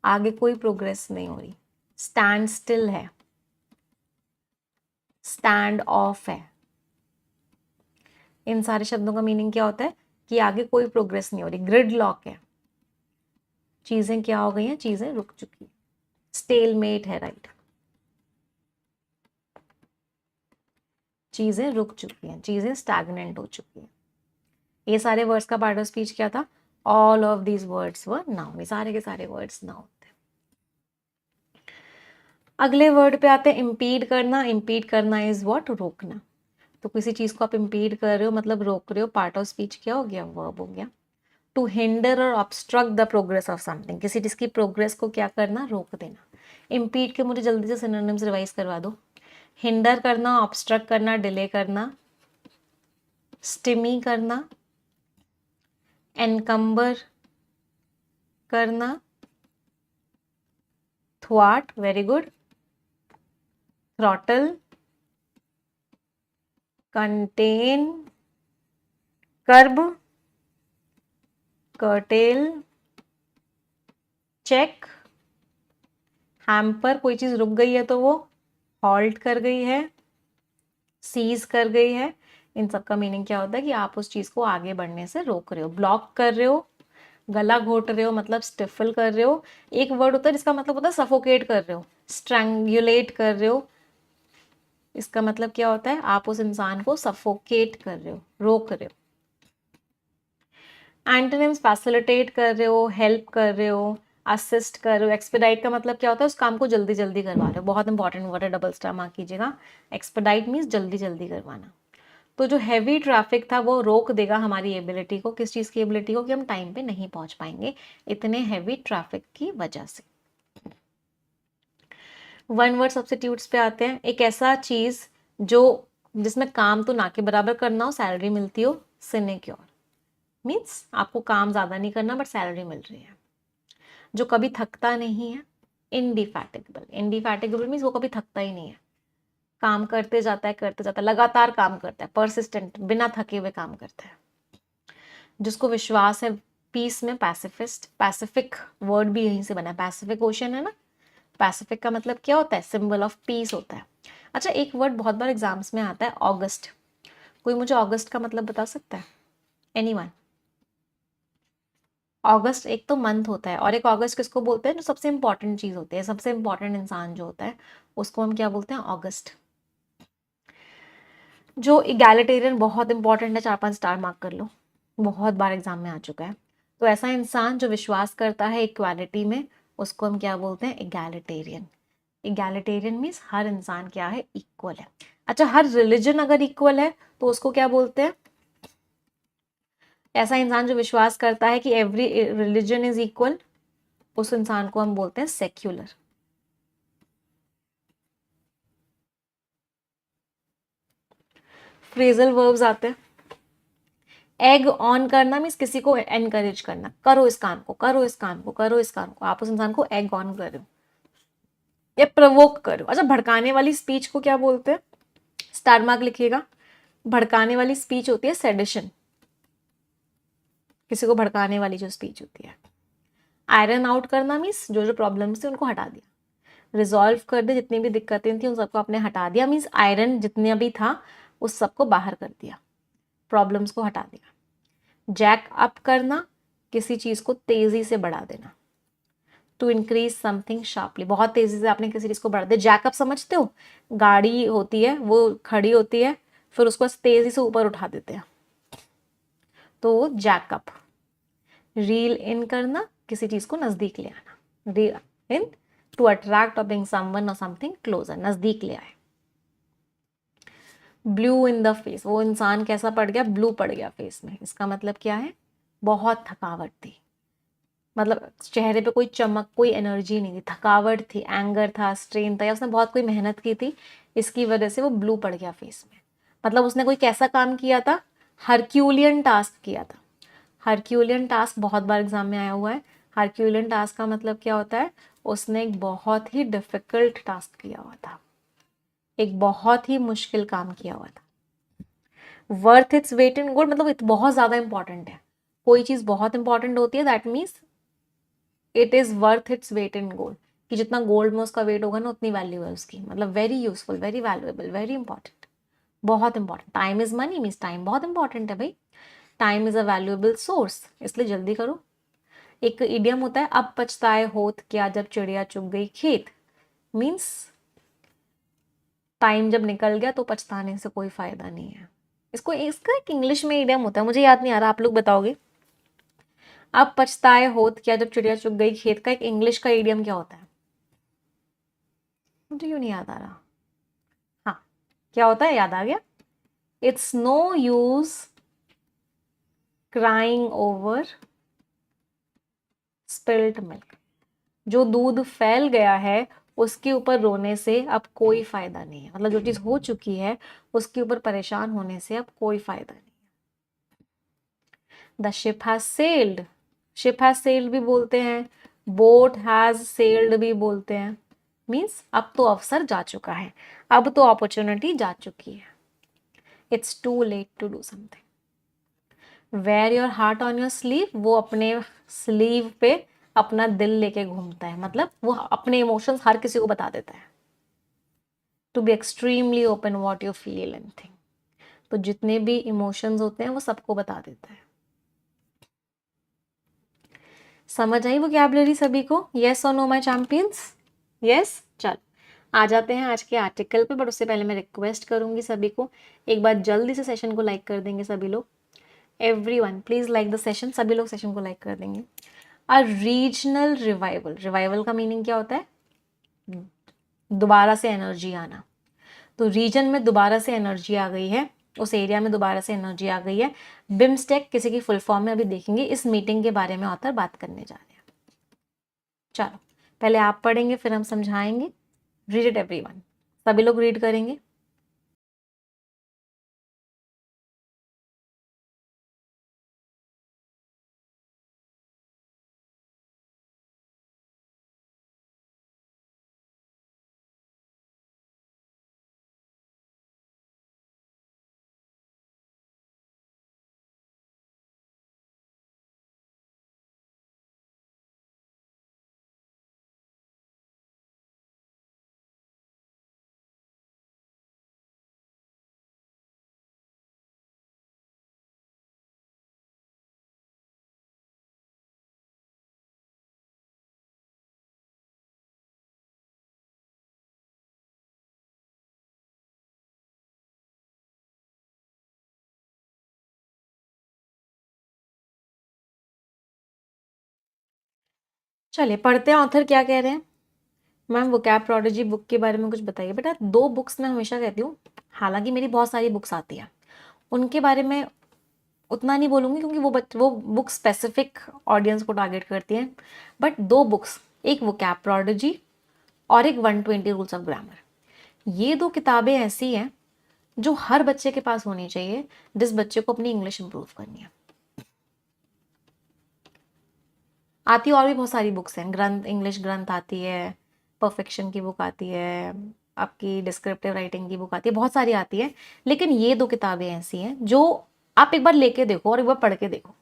आगे कोई प्रोग्रेस नहीं हो रही। स्टैंड स्टिल है, स्टैंड ऑफ है। इन सारे शब्दों का मीनिंग क्या होता है? कि आगे कोई प्रोग्रेस नहीं हो रही। ग्रिड लॉक है, चीजें क्या हो गई हैं? चीजें रुक चुकी। स्टेलमेट है, राइट, चीजें रुक चुकी हैं, चीजें स्टैग्नेंट हो चुकी हैं। ये सारे वर्ड्स का पार्ट ऑफ स्पीच क्या था? All of these words were noun. ये सारे के सारे वर्ड्स नाउन थे। अगले वर्ड पे आते हैं, इम्पीड करना। इम्पीड करना इज व्हाट? रोकना। तो किसी चीज को आप इम्पीड कर रहे हो मतलब रोक रहे हो, पार्ट ऑफ स्पीच क्या हो गया? वर्ब हो गया। टू हिंडर और obstruct the progress of something, किसी चीज की प्रोग्रेस को क्या करना? रोक देना। इम्पीड के मुझे जल्दी से सिनोनिम्स रिवाइज करवा दो। हिंडर करना, ऑब्स्ट्रक्ट करना, डिले करना, स्टिमी करना, एनकम्बर करना, थ्वाट, very good, throttle, contain, curb, curtail, check, hamper, कोई चीज रुक गई है तो वो हॉल्ट कर गई है, सीज कर गई है। इन सब का मीनिंग क्या होता है? कि आप उस चीज को आगे बढ़ने से रोक रहे हो, ब्लॉक कर रहे हो, गला घोट रहे हो मतलब स्टिफल कर रहे हो। एक वर्ड होता है जिसका मतलब होता है सफोकेट कर रहे हो, स्ट्रैंगुलेट कर रहे हो। इसका मतलब क्या होता है? आप उस इंसान को सफोकेट कर रहे हो, रोक रहे हो। एंटोनिम्स, फैसिलिटेट कर रहे हो, हेल्प कर रहे हो, असिस्ट कर रहे हो। एक्सपेडाइट का मतलब क्या होता है? उस काम को जल्दी जल्दी करवा रहे हो। बहुत इंपॉर्टेंट वर्ड है, डबल स्टार मार्क कीजिएगा। एक्सपेडाइट मीन्स जल्दी जल्दी करवाना। तो जो हैवी ट्रैफिक था वो रोक देगा हमारी एबिलिटी को। किस चीज़ की एबिलिटी को? कि हम टाइम पे नहीं पहुंच पाएंगे इतने हैवी ट्रैफिक की वजह से। वन वर्ड सब्स्टिट्यूट्स पे आते हैं। एक ऐसा चीज़ जो जिसमें काम तो ना के बराबर करना हो, सैलरी मिलती हो। सिनेक्योर मीन्स आपको काम ज़्यादा नहीं करना बट सैलरी मिल रही है। जो कभी थकता नहीं है। इंडिफैटिगेबल, इंडिफैटिगेबल मीन्स वो कभी थकता ही नहीं है, काम करते जाता है, करते जाता है, लगातार काम करता है, परसिस्टेंट, बिना थके हुए काम करता है। जिसको विश्वास है पीस में, पैसिफिस्ट। पैसिफिक वर्ड भी यहीं से बना है, पैसिफिक ओशन है ना। पैसिफिक का मतलब क्या होता है? सिंबल ऑफ पीस होता है। अच्छा, एक वर्ड बहुत बार एग्जाम्स में आता है, ऑगस्ट। कोई मुझे ऑगस्ट का मतलब बता सकता है? एनीवन? अगस्त एक तो मंथ होता है, और एक अगस्त किसको बोलते हैं? जो सबसे इंपॉर्टेंट चीज होती है, सबसे इंपॉर्टेंट इंसान जो होता है उसको हम क्या बोलते हैं? अगस्त। जो इगैलिटेरियन बहुत इंपॉर्टेंट है, 4-5 स्टार मार्क कर लो, बहुत बार एग्जाम में आ चुका है। तो ऐसा इंसान जो विश्वास करता है इक्वालिटी में, उसको हम क्या बोलते हैं? इगैलिटेरियन। इगैलिटेरियन मीन्स हर इंसान क्या है? इक्वल है। अच्छा, हर रिलीजन अगर इक्वल है तो उसको क्या बोलते हैं? ऐसा इंसान जो विश्वास करता है कि एवरी रिलीजन इज इक्वल, उस इंसान को हम बोलते हैं सेक्युलर। फ्रेजल वर्ब्स आते हैं। एग ऑन करना मीन्स किसी को एनकरेज करना, करो इस काम को, करो इस काम को, करो इस काम को। आप उस इंसान को एग ऑन कर रहे हो या प्रवोक करो। अच्छा, भड़काने वाली स्पीच को क्या बोलते हैं? स्टार मार्क लिखिएगा। भड़काने वाली स्पीच होती है सेडिशन, किसी को भड़काने वाली जो स्पीच होती है। आयरन आउट करना मीन्स जो जो प्रॉब्लम्स थे उनको हटा दिया। रिजॉल्व कर दे, जितनी भी दिक्कतें थी उन सबको आपने हटा दिया, मीन्स आयरन जितना भी था उस सबको बाहर कर दिया, प्रॉब्लम्स को हटा दिया। जैक अप करना, किसी चीज को तेजी से बढ़ा देना, टू इंक्रीज समथिंग शार्पली, बहुत तेजी से आपने किसी चीज को बढ़ा दिया। जैकअप समझते हो, गाड़ी होती है वो खड़ी होती है, फिर उसको तेजी से ऊपर उठा देते हैं, तो जैकअप। रील इन करना, किसी चीज को नजदीक ले आना, रील इन टू अट्रैक्ट और ब्रिंग समवन और समथिंग क्लोजर, नजदीक ले आए। ब्लू इन द फेस, वो इंसान कैसा पड़ गया, ब्लू पड़ गया फेस में, इसका मतलब क्या है, बहुत थकावट थी, मतलब चेहरे पे कोई चमक, कोई एनर्जी नहीं थी, थकावट थी, एंगर था, स्ट्रेन था, या उसने बहुत कोई मेहनत की थी, इसकी वजह से वो ब्लू पड़ गया फेस में। मतलब उसने कोई कैसा काम किया था, हरक्यूलियन टास्क किया था। हरक्यूलियन टास्क बहुत बार एग्जाम में आया हुआ है। हरक्यूलियन टास्क का मतलब क्या होता है, उसने एक बहुत ही डिफिकल्ट टास्क किया हुआ था, एक बहुत ही मुश्किल काम किया हुआ था। Worth its weight in gold, मतलब बहुत ज्यादा इंपॉर्टेंट है, कोई चीज बहुत इंपॉर्टेंट होती है that means it is worth its weight in gold, कि जितना गोल्ड में उसका वेट होगा ना उतनी वैल्यू है उसकी, मतलब very useful, very valuable, very important, बहुत important. Time is money, means time बहुत इंपॉर्टेंट है भाई, time is a valuable source, इसलिए जल्दी करो। एक इडियम होता है, अब पछताए होत क्या जब चिड़िया चुग गई खेत, मीन्स टाइम जब निकल गया तो पछताने से कोई फायदा नहीं है। इसको, इसका एक इंग्लिश में इडियम होता है, मुझे याद नहीं आ रहा, आप लोग बताओगे। अब पछताए होत क्या जब चिड़िया चुग गई खेत का एक इंग्लिश का इडियम क्या होता है, मुझे क्यों नहीं याद आ रहा। हाँ, क्या होता है, याद आ गया, it's no use crying over spilled milk, जो दूध फैल गया है उसके ऊपर रोने से अब कोई फायदा नहीं है, मतलब जो चीज हो चुकी है उसके ऊपर परेशान होने से अब कोई फायदा नहीं। The ship has sailed, ship has sailed भी बोलते हैं, बोट हैज सेल्ड भी बोलते हैं, मीन्स अब तो अवसर जा चुका है, अब तो अपॉर्चुनिटी जा चुकी है। It's too late to do something. Wear your heart on your sleeve, वो अपने स्लीव पे अपना दिल लेके घूमता है, मतलब वो अपने इमोशंस हर किसी को बता देता है। To be extremely open what you feel and think, तो जितने भी इमोशंस होते हैं वो सबको बता देता है। समझ आई वोकैबुलरी सभी को, यस और नो माय चैंपियंस, यस। चल आ जाते हैं आज के आर्टिकल पे, बट उससे पहले मैं रिक्वेस्ट करूंगी सभी को, एक बार जल्दी से सेशन को लाइक कर देंगे सभी लोग, everyone please like the session, सभी लोग सेशन को लाइक कर देंगे। अ रीजनल रिवाइवल, रिवाइवल का मीनिंग क्या होता है, दोबारा से एनर्जी आना, तो रीजन में दोबारा से एनर्जी आ गई है, उस एरिया में दोबारा से एनर्जी आ गई है। बिम्स्टेक किसी की फुल फॉर्म में अभी देखेंगे, इस मीटिंग के बारे में ऑथर बात करने जा रहे हैं। चलो पहले आप पढ़ेंगे फिर हम समझाएंगे। रीड इट एवरीवन, सभी लोग रीड करेंगे। चलिए पढ़ते हैं ऑथर क्या कह रहे हैं। मैम वोकैब प्रोडिजी बुक के बारे में कुछ बताइए। बेटा दो बुक्स मैं हमेशा कहती हूँ, हालांकि मेरी बहुत सारी बुक्स आती हैं, उनके बारे में उतना नहीं बोलूँगी क्योंकि वो बुक स्पेसिफिक ऑडियंस को टारगेट करती हैं, बट दो बुक्स, एक वोकैब प्रोडिजी और एक 120 रूल्स ऑफ ग्रामर, ये दो किताबें ऐसी हैं जो हर बच्चे के पास होनी चाहिए जिस बच्चे को अपनी इंग्लिश इंप्रूव करनी है। आती और भी बहुत सारी बुक्स हैं, ग्रंथ, इंग्लिश ग्रंथ आती है, परफेक्शन की बुक आती है, आपकी डिस्क्रिप्टिव राइटिंग की बुक आती है, बहुत सारी आती है, लेकिन ये दो किताबें ऐसी हैं जो आप एक बार लेके देखो और एक बार पढ़ के देखो,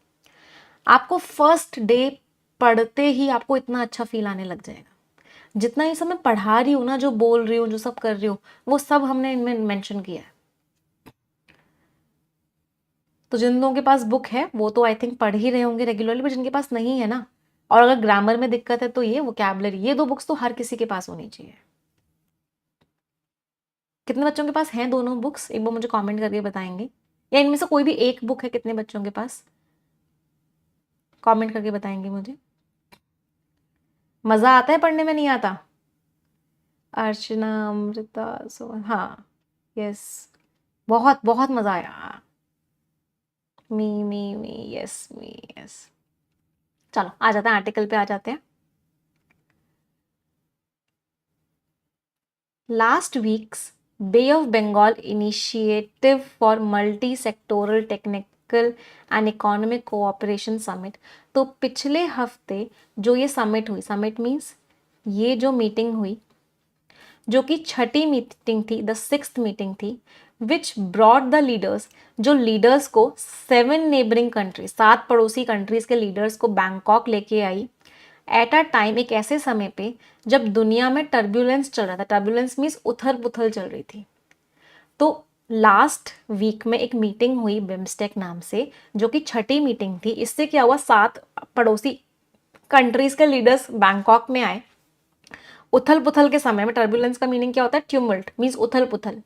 आपको फर्स्ट डे पढ़ते ही आपको इतना अच्छा फील आने लग जाएगा। जितना ये सब मैं पढ़ा रही हूँ ना, जो बोल रही हूँ, जो सब कर रही हूँ, वो सब हमने इनमें मेंशन किया है। तो जिन लोगों के पास बुक है वो तो आई थिंक पढ़ ही रहे होंगे रेगुलरली, बट जिनके पास नहीं है ना, और अगर ग्रामर में दिक्कत है तो ये वोकैबुलरी, ये दो बुक्स तो हर किसी के पास होनी चाहिए। कितने बच्चों के पास हैं दोनों बुक्स, एक बार मुझे कमेंट करके बताएंगे, या इनमें से कोई भी एक बुक है, कितने बच्चों के पास, कमेंट करके बताएंगे मुझे। मजा आता है पढ़ने में, नहीं आता? अर्चना, अमृता, सोहन, हाँ, यस, बहुत बहुत मजा आया। Me yes, me yes. चलो आ जाते हैं आर्टिकल पे, आ जाते हैं। Last week's Bay of Bengal Initiative for Multi-Sectoral Technical and Economic Cooperation Summit, तो पिछले हफ्ते जो ये समिट हुई, समिट मीन्स ये जो मीटिंग हुई, जो कि छठी मीटिंग थी, द 6th मीटिंग थी, विच ब्रॉड द लीडर्स, जो लीडर्स को 7 नेबरिंग कंट्रीज, 7 पड़ोसी कंट्रीज के लीडर्स को बैंकॉक लेके आई एट अ टाइम, एक ऐसे समय पे जब दुनिया में टर्बुलेंस चल रहा था। टर्बुलेंस मीन्स उथल पुथल चल रही थी। तो लास्ट वीक में एक मीटिंग हुई बिम्स्टेक नाम से, जो कि छठी मीटिंग थी। इससे क्या हुआ, 7 पड़ोसी कंट्रीज के लीडर्स बैंकॉक में आए उथल पुथल के समय में। टर्बुलेंस का मीनिंग क्या होता है? ट्यूमल्ट मीन्स उथल पुथल।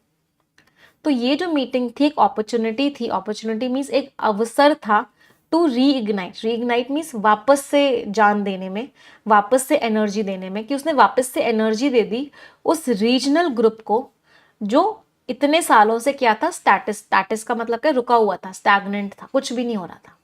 तो ये जो मीटिंग थी एक अपॉर्चुनिटी थी। अपॉर्चुनिटी मीन्स एक अवसर था टू रीइग्नाइट। रीइग्नाइट मीन्स वापस से जान देने में, वापस से एनर्जी देने में, कि उसने वापस से एनर्जी दे दी उस रीजनल ग्रुप को जो इतने सालों से क्या था, स्टैटिस। स्टैटिस का मतलब क्या? रुका हुआ था, स्टैग्नेंट था, कुछ भी नहीं हो रहा था।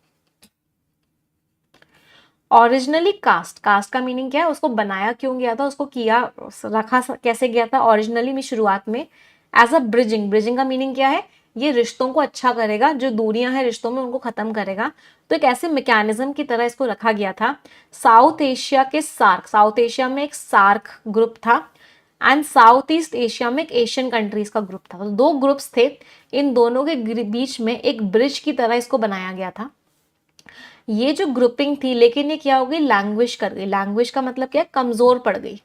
ओरिजिनली कास्ट, कास्ट का मीनिंग क्या है? उसको बनाया क्यों गया था, उसको किया रखा कैसे गया था? ओरिजिनली में शुरुआत में एज अ ब्रिजिंग। ब्रिजिंग का मीनिंग क्या है? ये रिश्तों को अच्छा करेगा, जो दूरियां हैं रिश्तों में उनको खत्म करेगा। तो एक ऐसे मैकेनिज्म की तरह इसको रखा गया था। साउथ एशिया के सार्क, साउथ एशिया में एक सार्क ग्रुप था, एंड साउथ ईस्ट एशिया में एक एशियन कंट्रीज का ग्रुप था। तो 2 ग्रुप्स थे, इन दोनों के बीच में एक ब्रिज की तरह इसको बनाया गया था। ये जो ग्रुपिंग थी, लेकिन ये क्या हो गई, लैंग्वेज कर गई। लैंग्वेज का मतलब क्या है? कमजोर पड़ गई।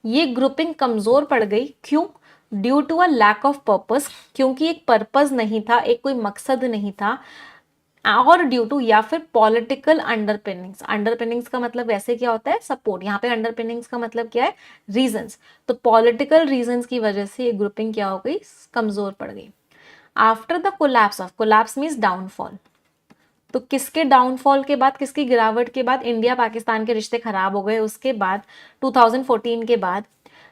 ये ग्रुपिंग कमजोर पड़ गई, क्यों? Due to a lack of purpose, क्योंकि एक पर्पस नहीं था, एक कोई मकसद नहीं था, और ड्यू टू, या फिर पॉलिटिकल अंडरपिनिंग्स। अंडरपिनिंग्स का मतलब वैसे क्या होता है? सपोर्ट। यहाँ पे अंडरपिनिंग्स का मतलब क्या है? रीजंस। तो पॉलिटिकल रीजंस की वजह से ये ग्रुपिंग क्या हो गई, कमजोर पड़ गई। After the collapse of, collapse means downfall, तो किसके डाउनफॉल के बाद, किसकी गिरावट के बाद? इंडिया पाकिस्तान के रिश्ते खराब हो गए। उसके बाद 2014 के बाद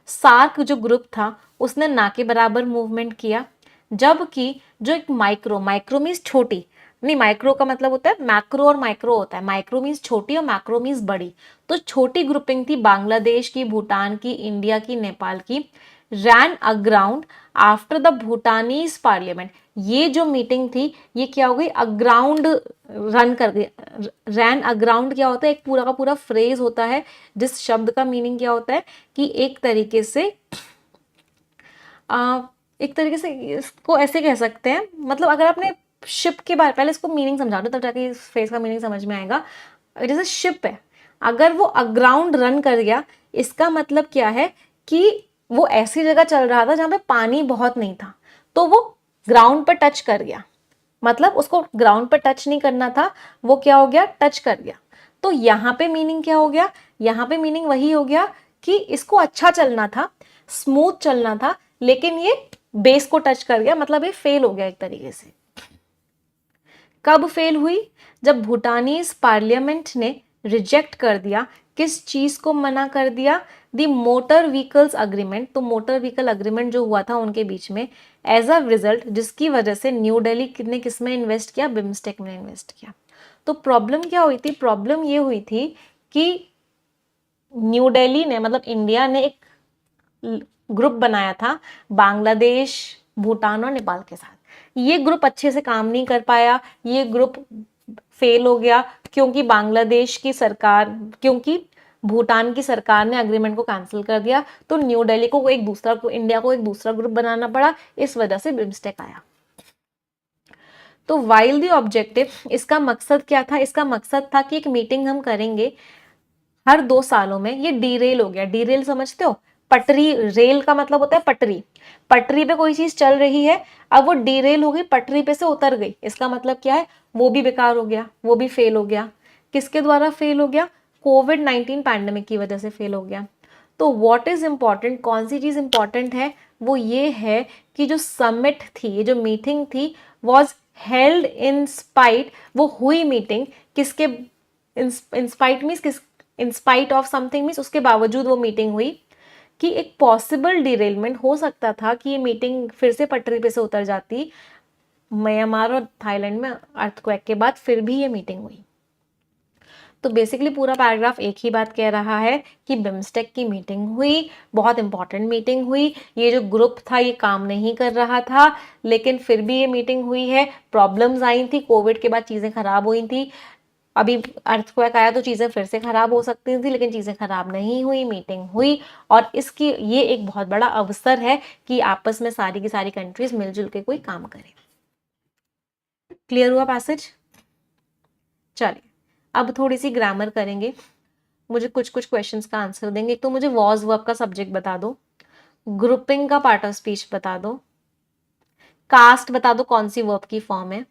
सार्क जो ग्रुप था उसने ना के बराबर मूवमेंट किया, जबकि जो एक माइक्रो, माइक्रो मीन्स छोटी, नहीं, माइक्रो का मतलब होता है मैक्रो और माइक्रो होता है। माइक्रो मीन्स छोटी और मैक्रो मीन्स बड़ी। तो छोटी ग्रुपिंग थी बांग्लादेश की, भूटान की, इंडिया की, नेपाल की, ran aground after the Bhutanese parliament. ये जो मीटिंग थी ये क्या हो गई, अग्राउंड रन कर गई। रैन अग्राउंड क्या होता है? एक पूरा का पूरा फ्रेज होता है जिस शब्द का मीनिंग क्या होता है कि एक तरीके से एक तरीके से इसको ऐसे कह सकते हैं, मतलब अगर आपने शिप के बारे, पहले इसको मीनिंग समझा दो तब जाके इस फ्रेज का मीनिंग समझ में आएगा। जैसे शिप है, अगर वो अग्राउंड रन कर गया, इसका मतलब क्या है कि वो ऐसी जगह चल रहा था जहां पे पानी बहुत नहीं था, तो वो ग्राउंड पर टच कर गया। मतलब उसको ग्राउंड पर टच नहीं करना था, वो क्या हो गया, टच कर गया। तो यहाँ पे मीनिंग क्या हो गया, यहाँ पे मीनिंग वही हो गया कि इसको अच्छा चलना था, स्मूथ चलना था, लेकिन ये बेस को टच कर गया, मतलब ये फेल हो गया एक तरीके से। कब फेल हुई? जब भूटानीज पार्लियामेंट ने रिजेक्ट कर दिया, किस चीज को मना कर दिया? दी मोटर व्हीकल्स अग्रीमेंट। तो मोटर व्हीकल अग्रीमेंट जो हुआ था उनके बीच में, एज अ रिजल्ट जिसकी वजह से न्यू दिल्ली ने किस में इन्वेस्ट किया? बिम्स्टेक में इन्वेस्ट किया। तो प्रॉब्लम क्या हुई थी? प्रॉब्लम ये हुई थी कि न्यू दिल्ली ने, मतलब इंडिया ने एक ग्रुप बनाया था बांग्लादेश, भूटान और नेपाल के साथ। ये ग्रुप अच्छे से काम नहीं कर पाया, ये ग्रुप फेल हो गया, क्योंकि बांग्लादेश की सरकार, क्योंकि भूटान की सरकार ने अग्रीमेंट को कैंसिल कर दिया। तो न्यू दिल्ली को एक दूसरा, इंडिया को एक दूसरा ग्रुप बनाना पड़ा, इस वजह से बिम्स्टेक आया। तो वाइल द ऑब्जेक्टिव, इसका मकसद क्या था? इसका मकसद था कि एक मीटिंग हम करेंगे हर 2 सालों में ये डीरेल हो गया। डीरेल समझते हो? पटरी, रेल का मतलब होता है पटरी। पटरी पे कोई चीज चल रही है, अब वो डीरेल हो गई, पटरी पे से उतर गई, इसका मतलब क्या है? वो भी बेकार हो गया, वो भी फेल हो गया। किसके द्वारा फेल हो गया? कोविड-19 पैंडेमिक की वजह से फेल हो गया। तो व्हाट इज इंपॉर्टेंट, कौन सी चीज इंपॉर्टेंट है? वो ये है कि जो समिट थी, ये जो मीटिंग थी, वॉज हेल्ड इन स्पाइट, वो हुई मीटिंग किसके? इन स्पाइट मीन्स किस, in spite of something means उसके बावजूद वो मीटिंग हुई, कि एक पॉसिबल डिरेलमेंट हो सकता था कि ये मीटिंग फिर से पटरी पे से उतर जाती, म्यांमार और थाईलैंड में अर्थक्वेक के बाद फिर भी ये मीटिंग हुई। तो बेसिकली पूरा पैराग्राफ एक ही बात कह रहा है कि बिम्स्टेक की मीटिंग हुई, बहुत इंपॉर्टेंट मीटिंग हुई, ये जो ग्रुप था ये काम नहीं कर रहा था, लेकिन फिर भी ये मीटिंग हुई है। प्रॉब्लम्स आई थी, कोविड के बाद चीज़ें खराब हुई थी, अभी अर्थक्वेक आया तो चीज़ें फिर से खराब हो सकती थी, लेकिन चीज़ें खराब नहीं हुई, मीटिंग हुई। और इसकी ये एक बहुत बड़ा अवसर है कि आपस में सारी की सारी कंट्रीज मिलजुल के कोई काम करें। क्लियर हुआ पैसेज? चलिए अब थोड़ी सी ग्रामर करेंगे, मुझे कुछ कुछ क्वेश्चंस का आंसर देंगे। एक तो मुझे वॉज वर्ब का सब्जेक्ट बता दो, ग्रुपिंग का पार्ट ऑफ स्पीच बता दो, कास्ट बता दो कौन सी वर्ब की फॉर्म है,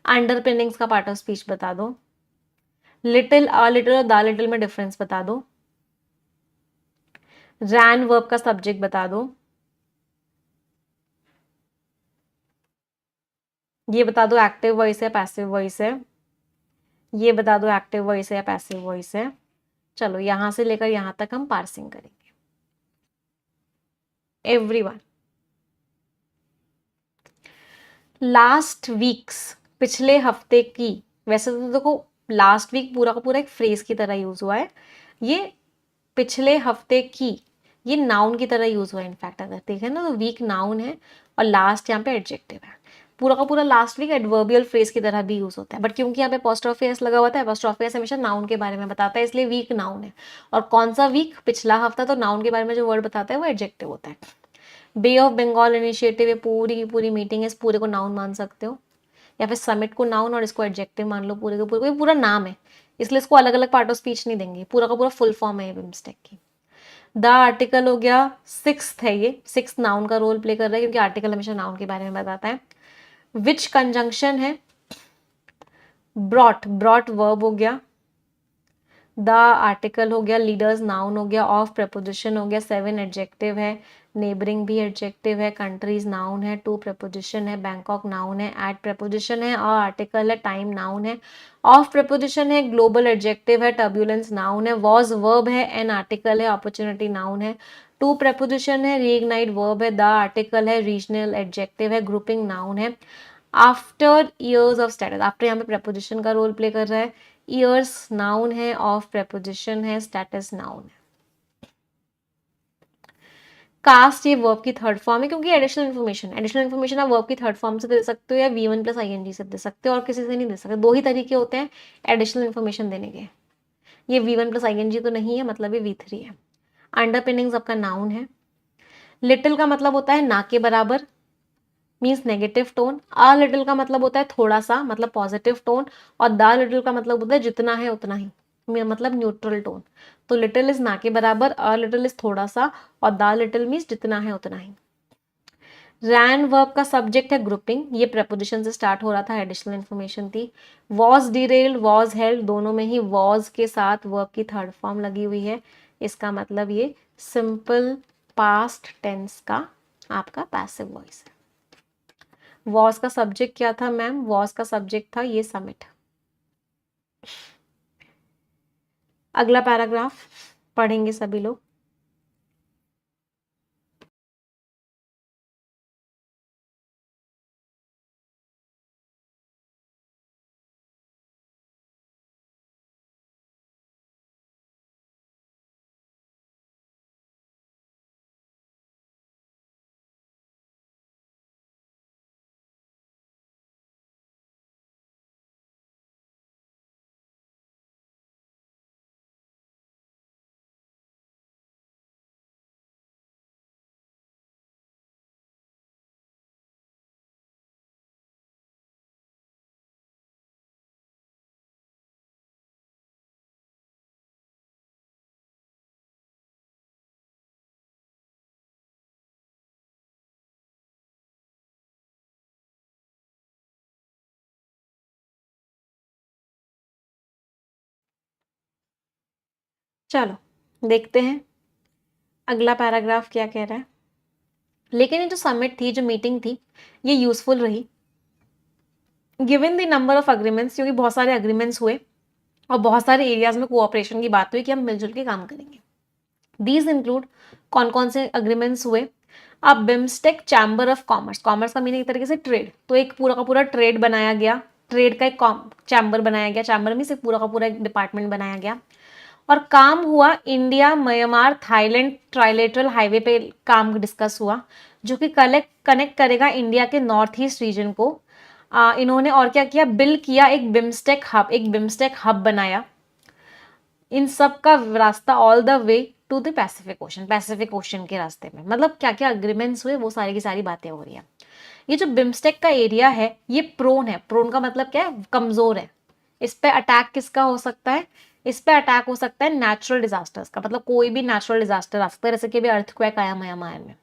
अंडरपिनिंग्स का पार्ट ऑफ स्पीच बता दो, लिटिल, अ लिटिल और द लिटिल में डिफरेंस बता दो, रैन वर्ब का सब्जेक्ट बता दो, ये बता दो एक्टिव वॉइस है पैसिव वॉइस है, ये बता दो एक्टिव वॉइस है या पैसिव वॉइस है। चलो यहां से लेकर यहां तक हम पार्सिंग करेंगे। एवरीवन, लास्ट वीक्स, पिछले हफ्ते की, वैसे तो देखो लास्ट वीक पूरा का पूरा एक फ्रेज की तरह यूज हुआ है, ये पिछले हफ्ते की, ये नाउन की तरह यूज हुआ है। इनफैक्ट अगर देखें ना तो वीक नाउन है और लास्ट यहाँ पे एडजेक्टिव है। पूरा का पूरा लास्ट वीक एडवर्बियल फ्रेज की तरह भी यूज होता है, बट क्योंकि यहाँ पे apostrophe s लगा हुआ था, apostrophe s हमेशा नाउन के बारे में बताता है, इसलिए वीक नाउन है। और कौन सा वीक? पिछला हफ्ता, तो नाउन के बारे में जो वर्ड बताता है वो एडजेक्टिव होता है। बे ऑफ बंगाल इनिशिएटिव, ये पूरी की पूरी मीटिंग है, इस पूरे को नाउन मान सकते हो, या फिर समिट को नाउन और इसको एडजेक्टिव मान लो। पूरे के पूरे कोई पूरा नाम है, इसलिए इसको अलग अलग पार्ट ऑफ स्पीच नहीं देंगे, पूरा का पूरा फुल फॉर्म है बिम्स्टेक की। द आर्टिकल हो गया, सिक्स्थ है, ये सिक्स नाउन का रोल प्ले कर रहा है, क्योंकि आर्टिकल हमेशा नाउन के बारे में बताता है। विच कंजंक्शन है, ब्रॉट, ब्रॉट वर्ब हो गया, द आर्टिकल हो गया, लीडर्स नाउन हो गया, ऑफ प्रपोजिशन हो गया, सेवन एडजेक्टिव है, नेबरिंग भी एडजेक्टिव है, कंट्रीज नाउन है, टू प्रपोजिशन है, बैंकॉक नाउन है, एट प्रपोजिशन है, और आर्टिकल है, टाइम नाउन है, ऑफ प्रपोजिशन है, ग्लोबल एडजेक्टिव है, टर्ब्यूलेंस नाउन है, वॉज वर्ब है, एन आर्टिकल है, अपॉर्चुनिटी नाउन है, टू प्रपोजिशन है, रीइग्नाइट वर्ब है, द आर्टिकल है, रीजनल एडजेक्टिव है, ग्रुपिंग नाउन है। After years of status, after यहाँ पे प्रपोजिशन का रोल प्ले कर रहा है, ईयर्स नाउन है, ऑफ प्रपोजिशन है, स्टेटस नाउन है। कास्ट ये वर्ब की थर्ड फॉर्म है, क्योंकि एडिशनल इन्फॉर्मेशन आप वर्ब की थर्ड फॉर्म से दे सकते हो या V1 प्लस ING से दे सकते हो, और किसी से नहीं दे सकते। दो ही तरीके होते हैं एडिशनल इन्फॉर्मेशन देने के, ये V1 प्लस ING तो नहीं है, मतलब ये V3 है। अंडरपिनिंग्स आपका नाउन है। लिटिल का मतलब होता है ना के बराबर, means negative tone. A little का मतलब होता है थोड़ा सा, मतलब पॉजिटिव टोन। और द लिटिल का मतलब होता है जितना है उतना ही, मतलब न्यूट्रल टोन। तो लिटिल इज ना के बराबर, अ लिटिल इज थोड़ा सा, और द लिटिल मीन्स जितना है उतना ही। रैन वर्ब का सब्जेक्ट है ग्रुपिंग, ये प्रपोजिशन से स्टार्ट हो रहा था, एडिशनल इन्फॉर्मेशन थी। वॉज डिरेल्ड, वॉज हेल्ड, दोनों में ही वॉज के साथ वर्ब की थर्ड फॉर्म लगी हुई है, इसका मतलब ये सिंपल पास्ट टेंस का आपका पैसिव वॉइस है। वॉज का सब्जेक्ट क्या था मैम? वॉज का सब्जेक्ट था ये समिट। अगला पैराग्राफ पढ़ेंगे सभी लोग। चलो देखते हैं अगला पैराग्राफ क्या कह रहा है। लेकिन ये जो समिट थी, जो मीटिंग थी, ये यूजफुल रही given the number of agreements, क्योंकि बहुत सारे अग्रीमेंट्स हुए और बहुत सारे एरियाज में कोऑपरेशन की बात हुई कि हम मिलजुल के काम करेंगे। दीज इंक्लूड, कौन कौन से अग्रीमेंट्स हुए? अब BIMSTEC chamber of commerce, commerce का मीनिंग एक तरीके से ट्रेड, तो एक पूरा का पूरा ट्रेड बनाया गया, ट्रेड का एक चैम्बर बनाया गया, चैम्बर में से पूरा का पूरा एक डिपार्टमेंट बनाया गया। और काम हुआ India Myanmar Thailand trilateral highway पे काम डिस्कस हुआ, जो कि कनेक्ट करेगा इंडिया के नॉर्थ ईस्ट रीजन को। इन्होंने और क्या किया, बिल किया एक बिम्स्टेक हब बनाया इन सब का रास्ता all the way to the Pacific Ocean के रास्ते में। मतलब क्या क्या अग्रीमेंट्स हुए वो सारी की सारी बातें हो रही है। ये जो बिम्स्टेक का एरिया है ये प्रोन है, प्रोन का मतलब क्या है, कमजोर है। इस पे अटैक किसका हो सकता है? इस पे अटैक हो सकता है नेचुरल डिजास्टर्स का, मतलब कोई भी नेचुरल डिजास्टर आ सकता है, जैसे कि अभी अर्थक्वेक आया म्यांमार में,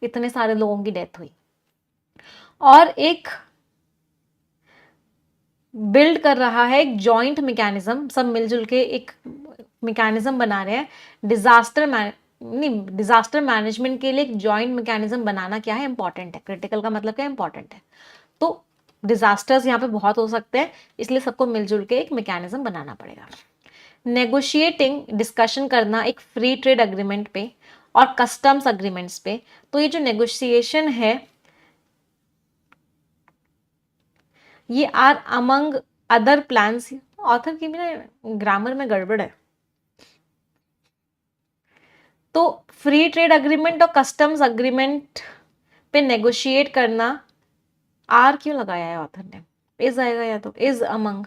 इतने सारे लोगों की डेथ हुई। और एक बिल्ड कर रहा है एक जॉइंट मैकेनिज्म, सब मिलजुल के एक मैकेनिज्म बना रहे हैं डिजास्टर मैनेजमेंट के लिए। एक जॉइंट मैकेनिज्म बनाना क्या है, इंपॉर्टेंट है। क्रिटिकल का मतलब क्या है, इंपॉर्टेंट है। तो डिजास्टर्स यहाँ पे बहुत हो सकते हैं, इसलिए सबको मिलजुल के एक मैकेनिज्म बनाना पड़ेगा। नेगोशिएटिंग, डिस्कशन करना एक फ्री ट्रेड अग्रीमेंट पे और कस्टम्स अग्रीमेंट्स पे। तो ये जो नेगोशिएशन है ये are among other plans, author की भी ना ग्रामर में गड़बड़ है। तो फ्री ट्रेड अग्रीमेंट और कस्टम्स अग्रीमेंट पे नेगोशिएट करना, आर क्यों लगाया है ऑथर ने, इज आएगा या तो इज अमंग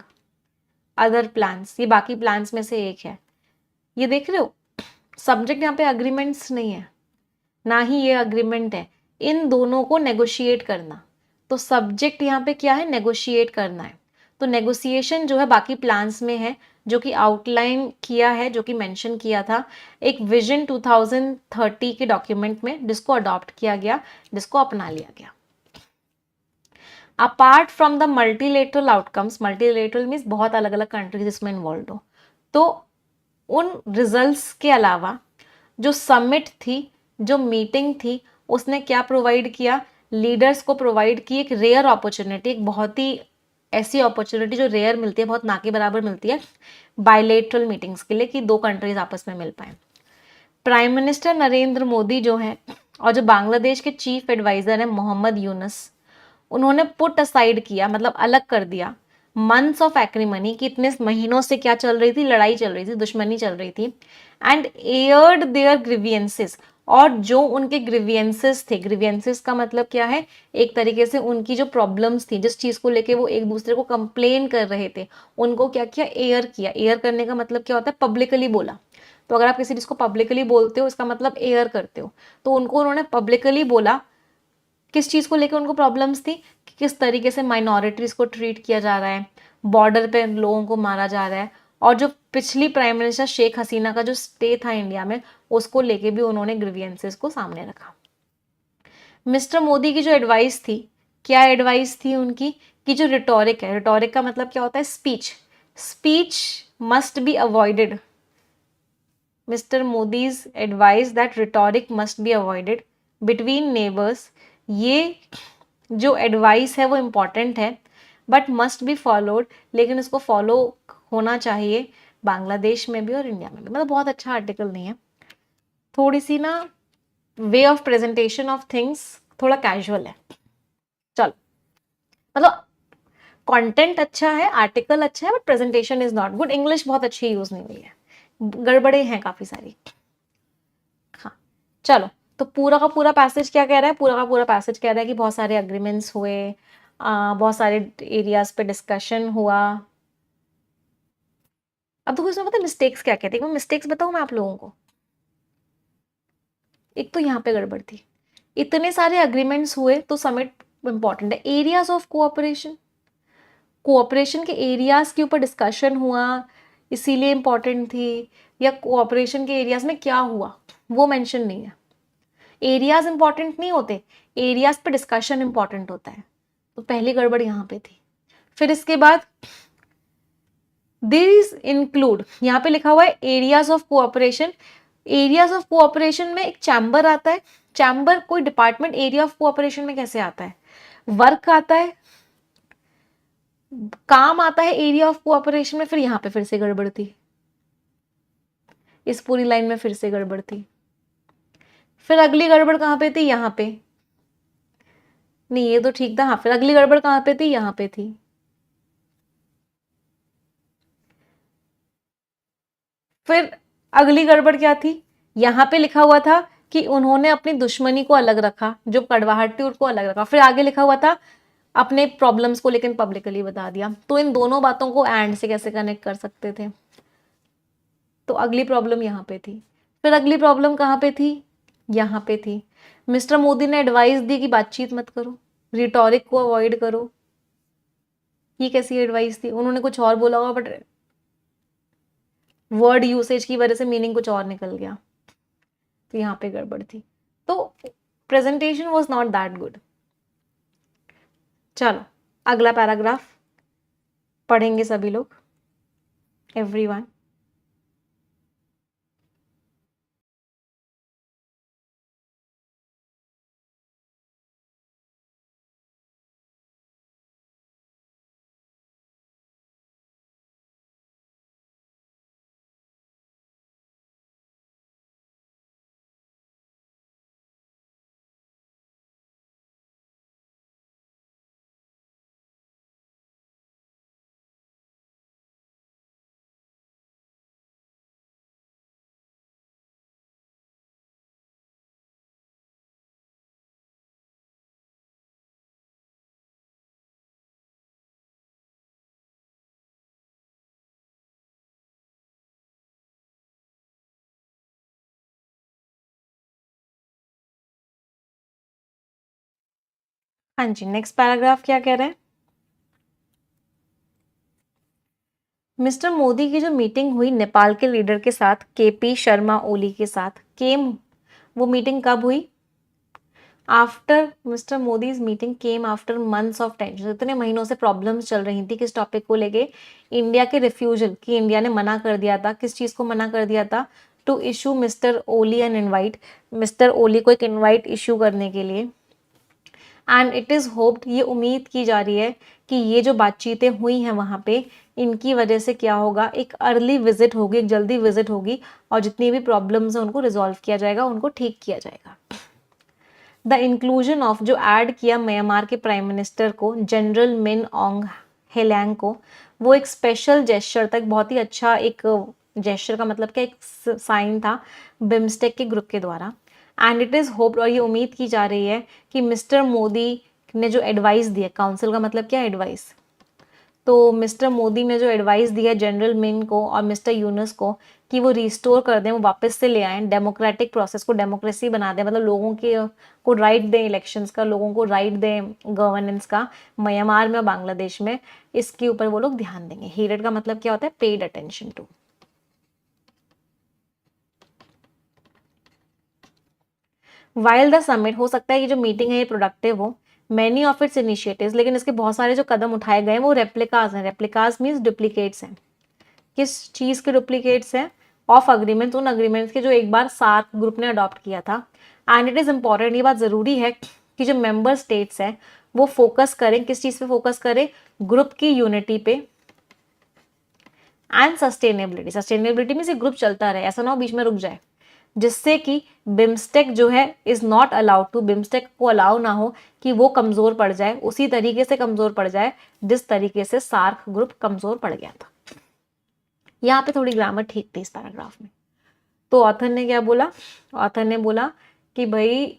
अदर प्लान्स, ये बाकी प्लान्स में से एक है। ये देख रहे हो सब्जेक्ट यहाँ पे अग्रीमेंट्स नहीं है, ना ही ये अग्रीमेंट है, इन दोनों को नेगोशिएट करना। तो सब्जेक्ट यहाँ पे क्या है, नेगोशिएट करना है। तो नेगोशिएशन जो है बाकी प्लान्स में है, जो कि आउटलाइन किया है, जो कि मेंशन किया था एक विजन 2030 के डॉक्यूमेंट में, जिसको अडॉप्ट किया गया, जिसको अपना लिया गया। Apart from the multilateral outcomes, multilateral means बहुत अलग अलग कंट्रीज इसमें इन्वॉल्व हो, तो उन रिजल्ट्स के अलावा जो समिट थी, जो मीटिंग थी, उसने क्या प्रोवाइड किया, लीडर्स को प्रोवाइड की एक रेयर अपॉर्चुनिटी, एक बहुत ही ऐसी अपॉर्चुनिटी जो रेयर मिलती है, बहुत ना के बराबर मिलती है बायलेटरल मीटिंग्स के लिए, कि दो कंट्रीज आपस में मिल पाए। प्राइम मिनिस्टर नरेंद्र मोदी जो है और जो बांग्लादेश के चीफ एडवाइजर है मोहम्मद यूनुस, उन्होंने पुट असाइड किया, मतलब अलग कर दिया मंथ्स ऑफ एक्रीमनी, कि इतने महीनों से क्या चल रही थी, लड़ाई चल रही थी, दुश्मनी चल रही थी, एंड एयर्ड देयर ग्रीवियंसेस, और जो उनके ग्रीवियंसेस थे, ग्रीवियंसेस का मतलब क्या है, एक तरीके से उनकी जो प्रॉब्लम्स थी, जिस चीज को लेके वो एक दूसरे को कंप्लेन कर रहे थे, उनको क्या किया, एयर किया। एयर करने का मतलब क्या होता है, पब्लिकली बोला। तो अगर आप किसी चीज को पब्लिकली बोलते हो, इसका मतलब एयर करते हो। तो उनको उन्होंने पब्लिकली बोला, किस चीज को लेकर उनको प्रॉब्लम्स थी, कि किस तरीके से माइनॉरिटीज को ट्रीट किया जा रहा है, बॉर्डर पे लोगों को मारा जा रहा है, और जो पिछली प्राइम मिनिस्टर शेख हसीना का जो स्टे था इंडिया में, उसको लेके भी उन्होंने ग्रीवियंसेस को सामने रखा। मिस्टर मोदी की जो एडवाइस थी, क्या एडवाइस थी उनकी, कि जो रिटोरिक है, रिटोरिक का मतलब क्या होता है, speech, speech must be avoided. Mister Modi's advice that rhetoric must be avoided between neighbours. ये जो एडवाइस है वो इम्पॉर्टेंट है, बट मस्ट बी फॉलोड, लेकिन इसको फॉलो होना चाहिए बांग्लादेश में भी और इंडिया में भी। मतलब बहुत अच्छा आर्टिकल नहीं है, थोड़ी सी ना way of presentation of things थोड़ा कैजुअल है। चलो, मतलब कंटेंट अच्छा है, आर्टिकल अच्छा है, but presentation is not good, English बहुत अच्छी यूज नहीं हुई है, गड़बड़े हैं काफी सारी। हाँ, चलो, तो पूरा का पूरा पैसेज क्या कह रहा है, पूरा का पूरा पैसेज कह रहा है कि बहुत सारे अग्रीमेंट्स हुए, बहुत सारे एरियाज पे डिस्कशन हुआ। अब देखो इसमें पता है मिस्टेक्स क्या कहते हैं, मैं मिस्टेक्स बताऊं मैं आप लोगों को। एक तो यहाँ पे गड़बड़ थी, इतने सारे अग्रीमेंट्स हुए तो समिट इंपॉर्टेंट है, एरियाज ऑफ कोऑपरेशन, कोऑपरेशन के एरियाज के ऊपर डिस्कशन हुआ इसीलिए इंपॉर्टेंट थी, या कोऑपरेशन के एरियाज में क्या हुआ वो मेंशन नहीं है। एरियाज इंपॉर्टेंट नहीं होते, एरियाज पे डिस्कशन इंपॉर्टेंट होता है। तो पहली गड़बड़ यहाँ पे थी। फिर इसके बाद दिस इंक्लूड, यहाँ पे लिखा हुआ है areas of cooperation. Areas of cooperation में एक चैम्बर आता है, चैम्बर कोई डिपार्टमेंट एरिया ऑफ कोऑपरेशन में कैसे आता है? वर्क आता है, काम आता है एरिया ऑफ कोऑपरेशन में, फिर यहाँ पे फिर से गड़बड़ थी, इस पूरी लाइन में फिर से गड़बड़ थी। फिर अगली गड़बड़ कहाँ पे थी? यहाँ पे नहीं, ये तो ठीक था। हाँ, फिर अगली गड़बड़ कहाँ पे थी? यहाँ पे थी। फिर अगली गड़बड़ क्या थी? यहाँ पे लिखा हुआ था कि उन्होंने अपनी दुश्मनी को अलग रखा, जो कड़वाहट थी उसको अलग रखा। फिर आगे लिखा हुआ था अपने प्रॉब्लम्स को लेकिन पब्लिकली बता दिया। तो इन दोनों बातों को एंड से कैसे कनेक्ट कर सकते थे? तो अगली प्रॉब्लम यहाँ पे थी। फिर अगली प्रॉब्लम कहाँ पे थी? यहाँ पे थी। मिस्टर मोदी ने एडवाइस दी कि बातचीत मत करो, रिटॉरिक को अवॉइड करो। ये कैसी एडवाइस थी? उन्होंने कुछ और बोला होगा, बट वर्ड यूसेज की वजह से मीनिंग कुछ और निकल गया, तो यहाँ पे गड़बड़ थी। तो presentation was not that good. चलो अगला पैराग्राफ पढ़ेंगे सभी लोग, एवरीवन। हाँ जी, नेक्स्ट पैराग्राफ क्या कह रहे हैं? मिस्टर मोदी की जो मीटिंग हुई नेपाल के लीडर के साथ, केपी शर्मा ओली के साथ, वो मीटिंग कब हुई? After mister Modi's meeting came after months of tension. इतने महीनों से प्रॉब्लम्स चल रही थी किस टॉपिक को लेके? इंडिया के रिफ्यूजल, कि इंडिया ने मना कर दिया था। किस चीज को मना कर दिया था? To issue mister Oli an invite, mister Oli को एक इनवाइट इशू करने के लिए। एंड इट इज होप्ड, ये उम्मीद की जा रही है कि ये जो बातचीतें हुई हैं वहाँ पे, इनकी वजह से क्या होगा? एक अर्ली विजिट होगी, एक जल्दी विजिट होगी, और जितनी भी प्रॉब्लम्स हैं उनको रिजॉल्व किया जाएगा, उनको ठीक किया जाएगा। द इंक्लूजन ऑफ, जो ऐड किया म्यांमार के प्राइम मिनिस्टर को, जनरल मिन ऑन्ग हेलैंग को, वो एक स्पेशल जेस्चर था, एक बहुत ही अच्छा एक जेस्चर का मतलब क्या, एक साइन था बिम्स्टेक के ग्रुप के द्वारा। एंड इट इज होप्ड, और ये उम्मीद की जा रही है कि मिस्टर मोदी ने जो एडवाइस दिया, काउंसिल का मतलब क्या? एडवाइस। तो मिस्टर मोदी ने जो एडवाइस दिया जनरल मिन को और मिस्टर यूनुस को कि वो रिस्टोर कर दें, वो वापस से ले आएं, डेमोक्रेटिक प्रोसेस को डेमोक्रेसी बना दें, मतलब लोगों के को राइट दें इलेक्शंस का, लोगों को राइट दें गवर्नेंस का, म्यांमार में और बांग्लादेश में, इसके ऊपर वो लोग ध्यान देंगे। हीडेड का मतलब क्या होता है? Paid attention to. While the summit, हो सकता है कि जो मीटिंग है ये प्रोडक्टिव हो, मैनी ऑफ इट्स इनिशिएटिव्स, लेकिन इसके बहुत सारे जो कदम उठाए गए हैं वो रेप्लिकाज हैं। रेप्लिकाज मीन्स डुप्लीकेट्स हैं। किस चीज के डुप्लीकेट्स हैं? ऑफ अग्रीमेंट्स, उन अग्रीमेंट्स के जो एक बार सार्क ग्रुप ने अडॉप्ट किया था। एंड इट इज इंपॉर्टेंट, ये बात जरूरी है कि जो मेंबर स्टेट्स हैं वो फोकस करें, किस चीज पे फोकस करें? ग्रुप की यूनिटी पे एंड सस्टेनेबिलिटी। सस्टेनेबिलिटी में से ग्रुप चलता रहे, ऐसा ना हो बीच में रुक जाए, जिससे कि बिम्स्टेक जो है is not allowed to, BIMSTEC को अलाउ ना हो कि वो कमजोर पड़ जाए, उसी तरीके से कमजोर पड़ जाए जिस तरीके से सार्क ग्रुप कमजोर पड़ गया था। यहाँ पे थोड़ी ग्रामर ठीक थी इस पैराग्राफ में। तो ऑथर ने क्या बोला? ऑथर ने बोला कि भाई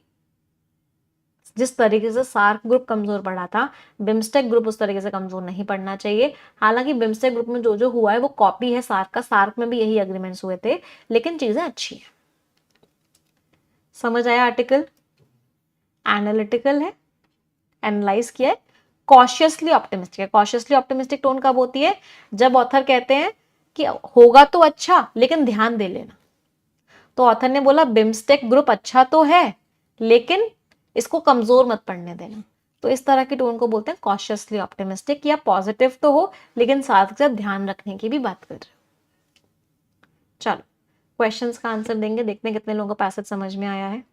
जिस तरीके से सार्क ग्रुप कमजोर पड़ा था, बिम्स्टेक ग्रुप उस तरीके से कमजोर नहीं पड़ना चाहिए। हालांकि बिम्स्टेक ग्रुप में जो जो हुआ है वो कॉपी है सार्क का, सार्क में भी यही एग्रीमेंट्स हुए थे, लेकिन चीजें अच्छी हैं। समझ आया? आर्टिकल एनालिटिकल है, एनालाइज किया है, कॉशियसली ऑप्टिमिस्टिक है। कॉशियसली ऑप्टिमिस्टिक टोन कब होती है? जब ऑथर कहते हैं कि होगा तो अच्छा लेकिन ध्यान दे लेना। तो ऑथर ने बोला बिम्स्टेक ग्रुप अच्छा तो है लेकिन इसको कमजोर मत पड़ने देना। तो इस तरह की टोन को बोलते हैं कॉशियसली ऑप्टिमिस्टिक, कि आप पॉजिटिव तो हो लेकिन साथ के साथ ध्यान रखने की भी बात कर रहे हो। चलो क्वेश्चंस का आंसर देंगे, देखते हैं कितने लोगों को पैसेज समझ में आया है।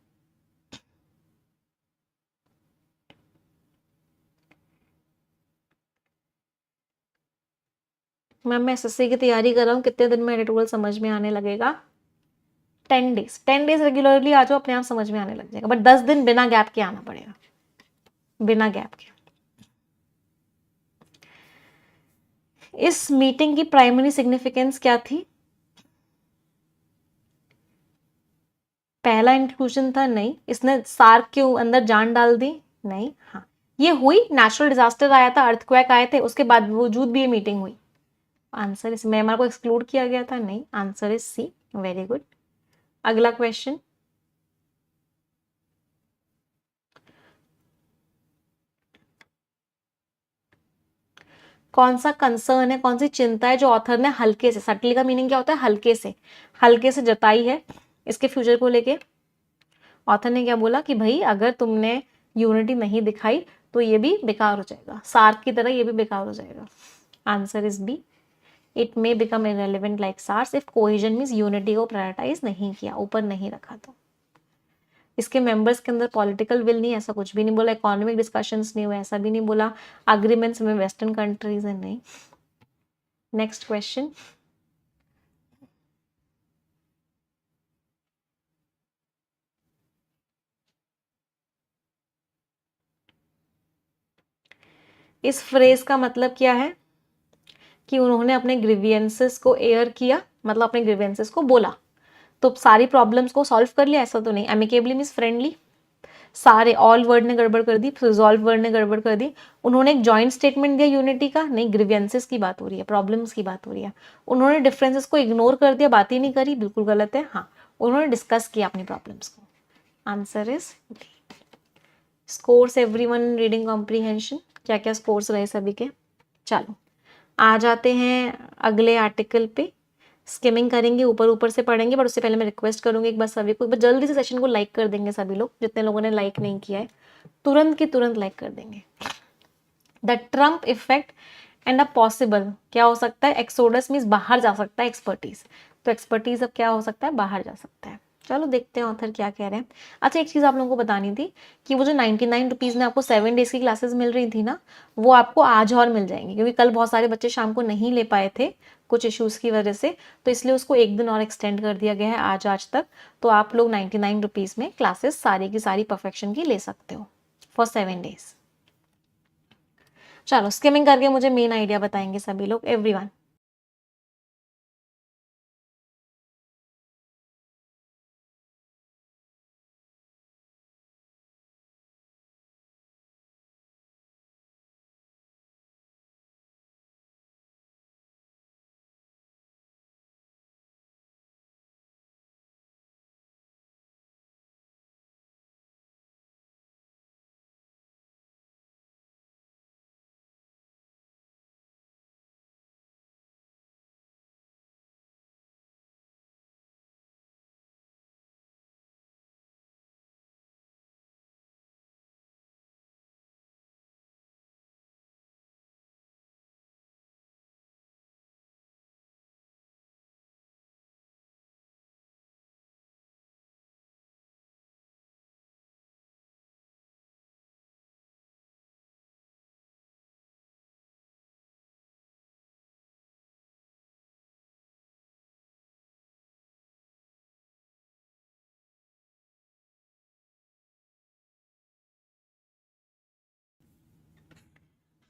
मैम मैं एसएससी की तैयारी कर रहा हूँ, कितने दिन में एडिटोरियल समझ में आने लगेगा? 10 डेज रेगुलरली आ जाओ, अपने आप समझ में आने लग जाएगा, बट 10 दिन बिना गैप के आना पड़ेगा, बिना गैप के। इस मीटिंग की प्राइमरी सिग्निफिकेंस क्या थी? पहला इंक्लूजन था? नहीं। इसने सार्क के अंदर जान डाल दी? नहीं। हाँ, ये हुई, नेचुरल डिजास्टर आया था, अर्थक्वेक आए थे, उसके बाद वजूद भी ये मीटिंग हुई। आंसर इस म्यांमार को एक्सक्लूड किया गया था? नहीं। Answer is C. Very good. अगला क्वेश्चन, कौन सा कंसर्न है, कौन सी चिंता है जो ऑथर ने हल्के से, सटली का मीनिंग क्या होता है? हल्के से जताई है इसके फ्यूचर को लेके? ऑथर ने क्या बोला कि भाई अगर तुमने यूनिटी नहीं दिखाई तो ये भी बेकार हो जाएगा, सार्क की तरह ये भी बेकार हो जाएगा। Answer is B, it may become irrelevant like SARS if cohesion means unity को प्रायोरिटाइज नहीं किया, ऊपर नहीं रखा तो। इसके मेंबर्स के अंदर पॉलिटिकल विल नहीं, ऐसा कुछ भी नहीं बोला। इकोनॉमिक डिस्कशंस नहीं हुए, ऐसा भी नहीं बोला। अग्रीमेंट्स में वेस्टर्न कंट्रीज है, नहीं। नेक्स्ट क्वेश्चन, इस फ्रेज का मतलब क्या है? कि उन्होंने अपने ग्रीवियंसेस को एयर किया, मतलब अपने ग्रीवियंसेस को बोला, तो सारी प्रॉब्लम्स को सॉल्व कर लिया, ऐसा तो नहीं। एमिकेबली मीन्स फ्रेंडली, सारे ऑल वर्ड ने गड़बड़ कर दी, रिजॉल्व वर्ड ने गड़बड़ कर दी। उन्होंने एक जॉइंट स्टेटमेंट दिया यूनिटी का, नहीं, ग्रीवियंसेस की बात हो रही है, प्रॉब्लम्स की बात हो रही है। उन्होंने डिफरेंसेस को इग्नोर कर दिया, बात ही नहीं करी, बिल्कुल गलत है। हाँ, उन्होंने डिस्कस किया अपनी प्रॉब्लम्स को। Answer is D. Scores everyone reading comprehension, क्या क्या स्कोर्स रहे सभी के? चलो आ जाते हैं अगले आर्टिकल पे, स्किमिंग करेंगे, ऊपर ऊपर से पढ़ेंगे, पर उससे पहले मैं रिक्वेस्ट करूंगी एक बार सभी को, एक बार जल्दी से सेशन को लाइक कर देंगे सभी लोग, जितने लोगों ने लाइक नहीं किया है तुरंत की तुरंत लाइक कर देंगे। The Trump effect and a possible, क्या हो सकता है? एक्सोडस मीन्स बाहर जा सकता है, एक्सपर्टीज, तो एक्सपर्टीज अब क्या हो सकता है? बाहर जा सकता है। चलो देखते हैं ऑथर क्या कह रहे हैं। अच्छा, एक चीज़ आप लोगों को बतानी थी कि वो जो 99 रुपीज़ में आपको 7 डेज की क्लासेस मिल रही थी ना, वो आपको आज और मिल जाएंगी, क्योंकि कल बहुत सारे बच्चे शाम को नहीं ले पाए थे कुछ इश्यूज़ की वजह से, तो इसलिए उसको एक दिन और एक्सटेंड कर दिया गया है, आज तक। तो आप लोग 99 रुपीज़ में क्लासेस सारी की सारी परफेक्शन की ले सकते हो फॉर 7 डेज। चलो स्किमिंग करके मुझे मेन आइडिया बताएंगे सभी लोग, एवरीवन।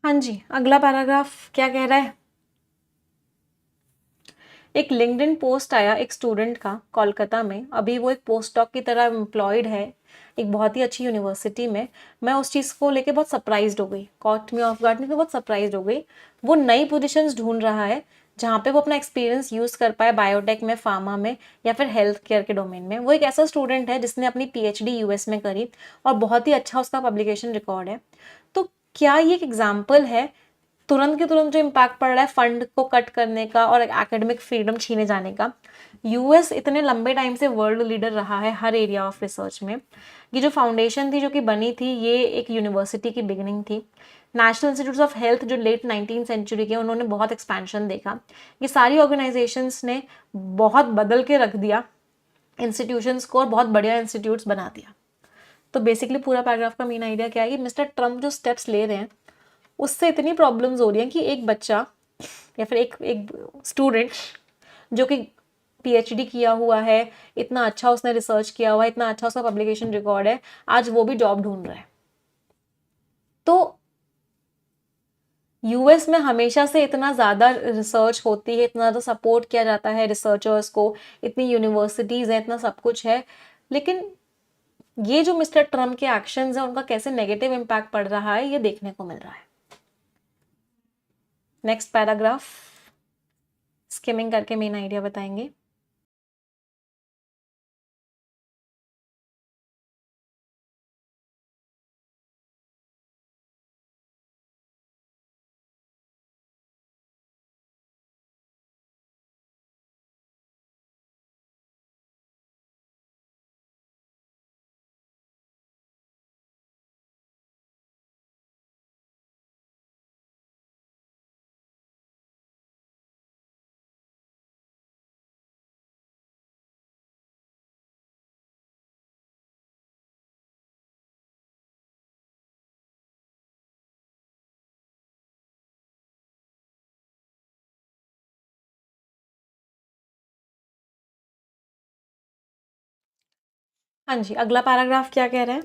हाँ जी, अगला पैराग्राफ क्या कह रहा है? एक लिंक्डइन पोस्ट आया एक स्टूडेंट का कोलकाता में, अभी वो एक पोस्ट डॉक की तरह एम्प्लॉयड है एक बहुत ही अच्छी यूनिवर्सिटी में। मैं उस चीज़ को लेके बहुत सरप्राइज्ड हो गई, कॉट मी ऑफ गार्ड में, बहुत सरप्राइज्ड हो गई। वो नई पोजीशंस ढूंढ रहा है जहाँ पे वो अपना एक्सपीरियंस यूज़ कर पाए, बायोटेक में, फार्मा में, या फिर हेल्थ केयर के डोमेन में। वो एक ऐसा स्टूडेंट है जिसने अपनी पीएचडी यूएस में करी और बहुत ही अच्छा उसका पब्लिकेशन रिकॉर्ड है। तो क्या ये एक एग्जाम्पल है तुरंत के तुरंत जो इम्पैक्ट पड़ रहा है फंड को कट करने का और एकेडमिक फ्रीडम छीने जाने का, यूएस इतने लंबे टाइम से वर्ल्ड लीडर रहा है हर एरिया ऑफ रिसर्च में। ये जो फाउंडेशन थी जो कि बनी थी, ये एक यूनिवर्सिटी की बिगिनिंग थी। नेशनल इंस्टीट्यूट ऑफ हेल्थ जो लेट 19th सेंचुरी के, उन्होंने बहुत एक्सपेंशन देखा। ये सारी ऑर्गेनाइजेशंस ने बहुत बदल के रख दिया इंस्टीट्यूशंस को और बहुत बढ़िया इंस्टीट्यूट्स बना दिया। तो बेसिकली पूरा पैराग्राफ का मेन आइडिया क्या है कि मिस्टर ट्रम्प जो स्टेप्स ले रहे हैं उससे इतनी प्रॉब्लम्स हो रही हैं कि एक बच्चा या फिर एक स्टूडेंट जो कि पीएचडी किया हुआ है, इतना अच्छा उसने रिसर्च किया हुआ है, इतना अच्छा उसका पब्लिकेशन रिकॉर्ड है, आज वो भी जॉब ढूंढ रहा है। तो यूएस में हमेशा से इतना ज़्यादा रिसर्च होती है, इतना ज़्यादा सपोर्ट किया जाता है रिसर्चर्स को, इतनी यूनिवर्सिटीज़ हैं, इतना सब कुछ है, लेकिन ये जो मिस्टर ट्रम्प के एक्शंस हैं उनका कैसे नेगेटिव इम्पैक्ट पड़ रहा है ये देखने को मिल रहा है। नेक्स्ट पैराग्राफ स्किमिंग करके मेन आइडिया बताएंगे। हाँ जी, अगला पैराग्राफ क्या कह रहे हैं?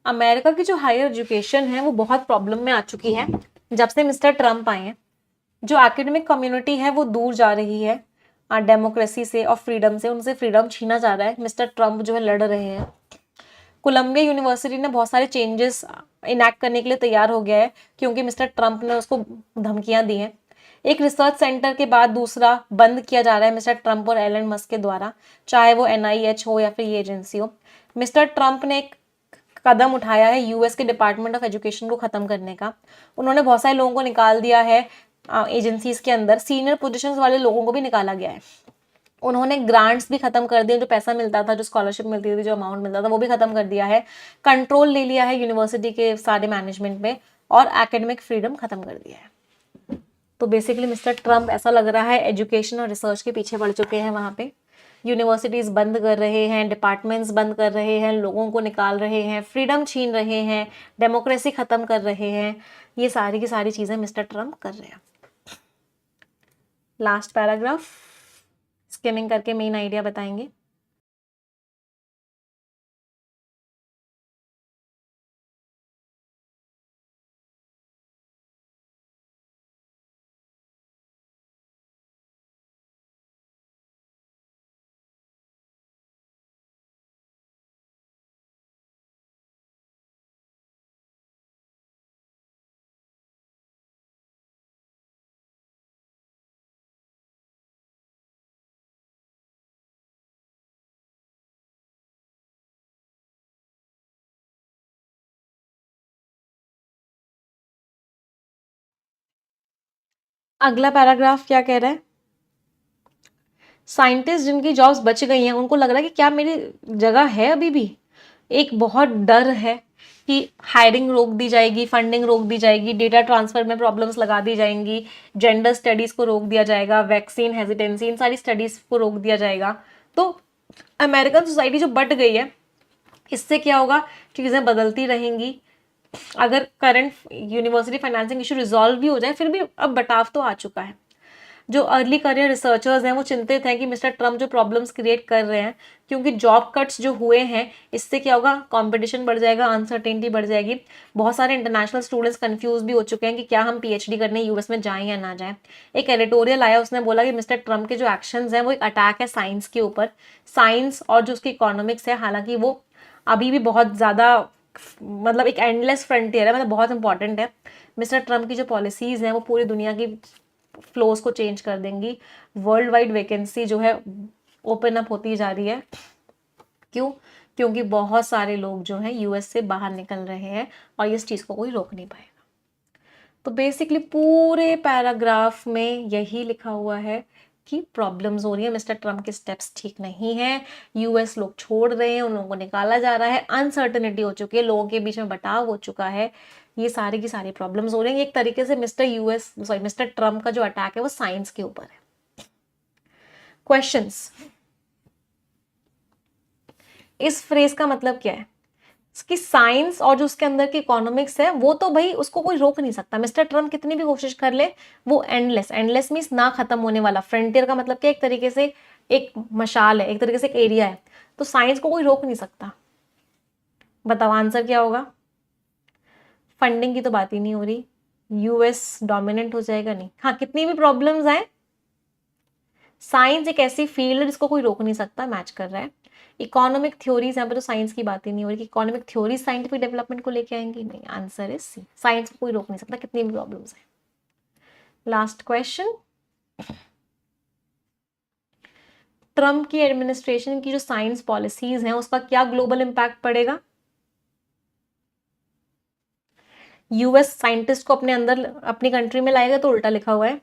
अमेरिका की जो हायर एजुकेशन है वो बहुत प्रॉब्लम में आ चुकी है जब से मिस्टर ट्रम्प आए हैं। जो एकेडमिक कम्युनिटी है वो दूर जा रही है डेमोक्रेसी से और फ्रीडम से, उनसे फ्रीडम छीना जा रहा है। मिस्टर ट्रम्प जो है लड़ रहे हैं। कोलंबिया यूनिवर्सिटी ने बहुत सारे चेंजेस इनैक्ट करने के लिए तैयार हो गया है क्योंकि मिस्टर ट्रम्प ने उसको धमकियां दी हैं। एक रिसर्च सेंटर के बाद दूसरा बंद किया जा रहा है मिस्टर ट्रम्प और एलन मस्क के द्वारा, चाहे वो एनआईएच हो या फिर ये एजेंसी हो। मिस्टर ट्रम्प ने एक कदम उठाया है यूएस के डिपार्टमेंट ऑफ एजुकेशन को खत्म करने का। उन्होंने बहुत सारे लोगों को निकाल दिया है एजेंसीज के अंदर, सीनियर पोजीशंस वाले लोगों को भी निकाला गया है। उन्होंने ग्रांट्स भी खत्म कर दिए, जो पैसा मिलता था, जो स्कॉलरशिप मिलती थी, जो अमाउंट मिलता था, वो भी खत्म कर दिया है। कंट्रोल ले लिया है यूनिवर्सिटी के सारे मैनेजमेंट में और एकेडमिक फ्रीडम खत्म कर दिया है। तो बेसिकली मिस्टर ट्रम्प ऐसा लग रहा है एजुकेशन और रिसर्च के पीछे पड़ चुके हैं। वहाँ पे यूनिवर्सिटीज़ बंद कर रहे हैं, डिपार्टमेंट्स बंद कर रहे हैं, लोगों को निकाल रहे हैं, फ्रीडम छीन रहे हैं, डेमोक्रेसी खत्म कर रहे हैं। ये सारी की सारी चीज़ें मिस्टर ट्रम्प कर रहे हैं। लास्ट पैराग्राफ स्किमिंग करके मेन आइडिया बताएंगे। अगला पैराग्राफ क्या कह रहा है? साइंटिस्ट जिनकी जॉब्स बच गई हैं उनको लग रहा है कि क्या मेरी जगह है अभी भी। एक बहुत डर है कि हायरिंग रोक दी जाएगी, फंडिंग रोक दी जाएगी, डेटा ट्रांसफर में प्रॉब्लम्स लगा दी जाएंगी, जेंडर स्टडीज को रोक दिया जाएगा, वैक्सीन हेजिटेंसी, इन सारी स्टडीज को रोक दिया जाएगा। तो अमेरिकन सोसाइटी जो बट गई है, इससे क्या होगा, चीज़ें बदलती रहेंगी। अगर current university financing issue resolve भी हो जाए, फिर भी अब बटाव तो आ चुका है। जो अर्ली करियर रिसर्चर्स हैं वो चिंतित हैं कि मिस्टर ट्रम्प जो प्रॉब्लम्स क्रिएट कर रहे हैं, क्योंकि जॉब कट्स जो हुए हैं इससे क्या होगा, कंपटीशन बढ़ जाएगा, अनसर्टेनिटी बढ़ जाएगी। बहुत सारे इंटरनेशनल स्टूडेंट्स कंफ्यूज भी हो चुके हैं कि क्या हम पीएचडी करने यूएस में जाएं या ना जाएं। एक एडिटोरियल आया, उसने बोला कि मिस्टर ट्रम्प के जो एक्शंस हैं वो एक अटैक है साइंस के ऊपर, साइंस और जो उसकी इकोनॉमिक्स है। हालांकि वो अभी भी बहुत ज़्यादा मतलब एक एंडलेस फ्रंटियर है, मतलब बहुत इंपॉर्टेंट है। मिस्टर ट्रम्प की जो पॉलिसीज़ हैं वो पूरी दुनिया की फ्लोज को चेंज कर देंगी। वर्ल्ड वाइड वैकेंसी जो है ओपन अप होती जा रही है। क्यों? क्योंकि बहुत सारे लोग जो हैं यूएस से बाहर निकल रहे हैं और इस चीज़ को कोई रोक नहीं पाएगा। तो बेसिकली पूरे पैराग्राफ में यही लिखा हुआ है कि प्रॉब्लम्स हो रही है, मिस्टर ट्रम्प के स्टेप्स ठीक नहीं है, यूएस लोग छोड़ रहे हैं, उन लोगों को निकाला जा रहा है, अनसर्टेनिटी हो चुकी है, लोगों के बीच में बटाव हो चुका है, ये सारी की सारी प्रॉब्लम्स हो रही हैं। एक तरीके से मिस्टर ट्रम्प का जो अटैक है वो साइंस के ऊपर है। क्वेश्चंस, इस फ्रेज का मतलब क्या है कि साइंस और जो उसके अंदर की इकोनॉमिक्स है वो तो भाई उसको कोई रोक नहीं सकता। मिस्टर ट्रम्प कितनी भी कोशिश कर ले वो एंडलेस मीन्स ना खत्म होने वाला। फ्रंटियर का मतलब क्या, एक तरीके से एक मशाल है, एक तरीके से एक एरिया है, तो साइंस को कोई रोक नहीं सकता। बताओ आंसर क्या होगा। फंडिंग की तो बात ही नहीं हो रही, यूएस डोमिनेंट हो जाएगा नहीं। हाँ, कितनी भी प्रॉब्लम्स आए, साइंस एक ऐसी फील्ड है जिसको कोई रोक नहीं सकता, मैच कर रहा है। इकोनॉमिक थ्योरीज, यहाँ पे तो साइंस की बात ही नहीं हो रही कि इकोनॉमिक थ्योरीज साइंटिफिक डेवलपमेंट को लेके आएंगी, नहीं। आंसर इज सी, साइंस को कोई रोक नहीं सकता कितनी भी प्रॉब्लम्स है। लास्ट क्वेश्चन, ट्रम्प की एडमिनिस्ट्रेशन की जो साइंस पॉलिसीज हैं उसका क्या ग्लोबल इंपैक्ट पड़ेगा। यूएस साइंटिस्ट को अपने अंदर अपनी कंट्री में लाएगा तो उल्टा लिखा हुआ है।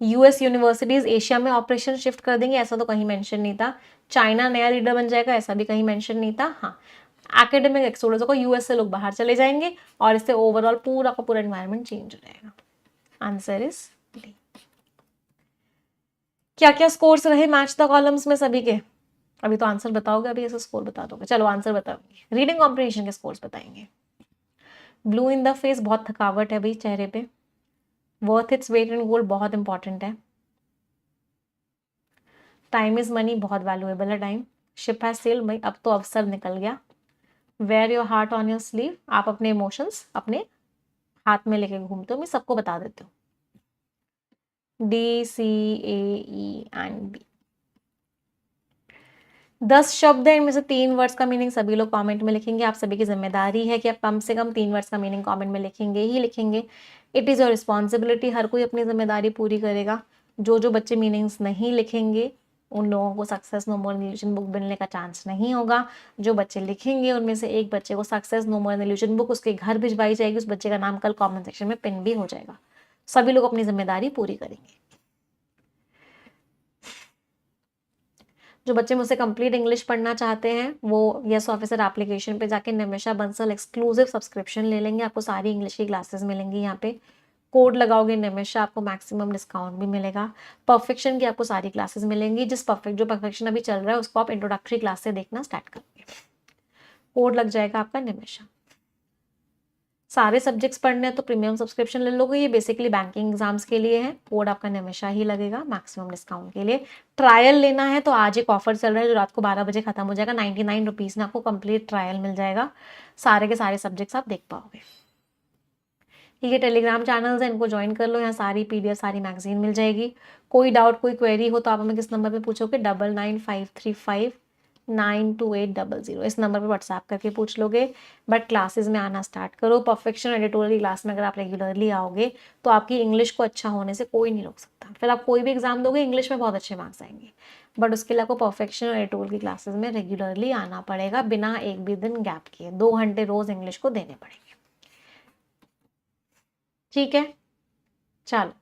यूएस यूनिवर्सिटीज एशिया में ऑपरेशन शिफ्ट कर देंगे, ऐसा तो कहीं मेंशन नहीं था। चाइना नया लीडर बन जाएगा, ऐसा भी कहीं मेंशन नहीं था। हाँ, एकेडमिक एक्सोडस को यूएस से लोग बाहर चले जाएंगे और इससे ओवरऑल पूरा का पूरा एनवायरनमेंट चेंज हो जाएगा। Answer is D. क्या क्या स्कोर्स रहे मैच द कॉलम्स में सभी के, अभी तो आंसर बताओगे, अभी ऐसा स्कोर बता दोगे। चलो आंसर बताओगे, रीडिंग कॉम्प्रिहेंशन के स्कोर्स बताएंगे। ब्लू इन द फेस, बहुत थकावट है भाई चेहरे पे। Worth its weight in gold, बहुत इंपॉर्टेंट है। टाइम इज मनी, बहुत वैल्यूएबल है टाइम। शिप हैज सेल्ड, भाई अब तो अवसर निकल गया। Wear your heart on your sleeve, आप अपने इमोशंस अपने हाथ में लेके घूमते हो, मैं सबको बता देती हूँ। D C A E and B. 10 शब्द है, इनमें से 3 वर्ड्स का मीनिंग सभी लोग कमेंट में लिखेंगे। आप सभी की जिम्मेदारी है कि आप कम से कम 3 वर्ड्स का मीनिंग कमेंट में लिखेंगे ही लिखेंगे। इट इज़ योर रिस्पॉन्सिबिलिटी, हर कोई अपनी जिम्मेदारी पूरी करेगा। जो जो बच्चे मीनिंग्स नहीं लिखेंगे उन लोगों को सक्सेस नो मोर इल्यूजन बुक मिलने का चांस नहीं होगा। जो बच्चे लिखेंगे उनमें से एक बच्चे को सक्सेस नो मोर इल्यूजन बुक उसके घर भिजवाई जाएगी, उस बच्चे का नाम कल कमेंट सेक्शन में पिन भी हो जाएगा। सभी लोग अपनी जिम्मेदारी पूरी करेंगे। जो बच्चे मुझसे कंप्लीट इंग्लिश पढ़ना चाहते हैं वो यस ऑफिसर एप्लीकेशन पे जाके निमिषा बंसल एक्सक्लूसिव सब्सक्रिप्शन ले लेंगे, आपको सारी इंग्लिश की क्लासेस मिलेंगी। यहाँ पे कोड लगाओगे निमिषा, आपको मैक्सिमम डिस्काउंट भी मिलेगा। परफेक्शन की आपको सारी क्लासेस मिलेंगी, जो परफेक्शन अभी चल रहा है उसको आप इंट्रोडक्टरी क्लास से देखना स्टार्ट करोगे। कोड लग जाएगा आपका निमिषा। सारे सब्जेक्ट्स पढ़ने हैं तो प्रीमियम सब्सक्रिप्शन ले लोगे, ये बेसिकली बैंकिंग एग्जाम्स के लिए है। कोड आपका निमिषा ही लगेगा मैक्सिमम डिस्काउंट के लिए। ट्रायल लेना है तो आज एक ऑफर चल रहा है जो रात को 12 बजे खत्म हो जाएगा। 99 रुपीज़ में आपको कंप्लीट ट्रायल मिल जाएगा, सारे के सारे सब्जेक्ट्स आप देख पाओगे। ये टेलीग्राम चैनल्स हैं, इनको ज्वाइन कर लो, यहाँ सारी PDF सारी मैगजीन मिल जाएगी। कोई डाउट कोई क्वेरी हो तो आप हमें किस नंबर पे पूछोगे, 9953592800, इस नंबर पे व्हाट्सएप करके पूछ लोगे। बट क्लासेस में आना स्टार्ट करो। परफेक्शन एडिटोरियल क्लास में अगर आप रेगुलरली आओगे तो आपकी इंग्लिश को अच्छा होने से कोई नहीं रोक सकता। फिर आप कोई भी एग्जाम दोगे इंग्लिश में बहुत अच्छे मार्क्स आएंगे, बट उसके लिए आपको परफेक्शन एडिटोरियल की क्लासेस में रेगुलरली आना पड़ेगा, बिना एक भी दिन गैप किए। 2 घंटे रोज इंग्लिश को देने पड़ेंगे, ठीक है। चलो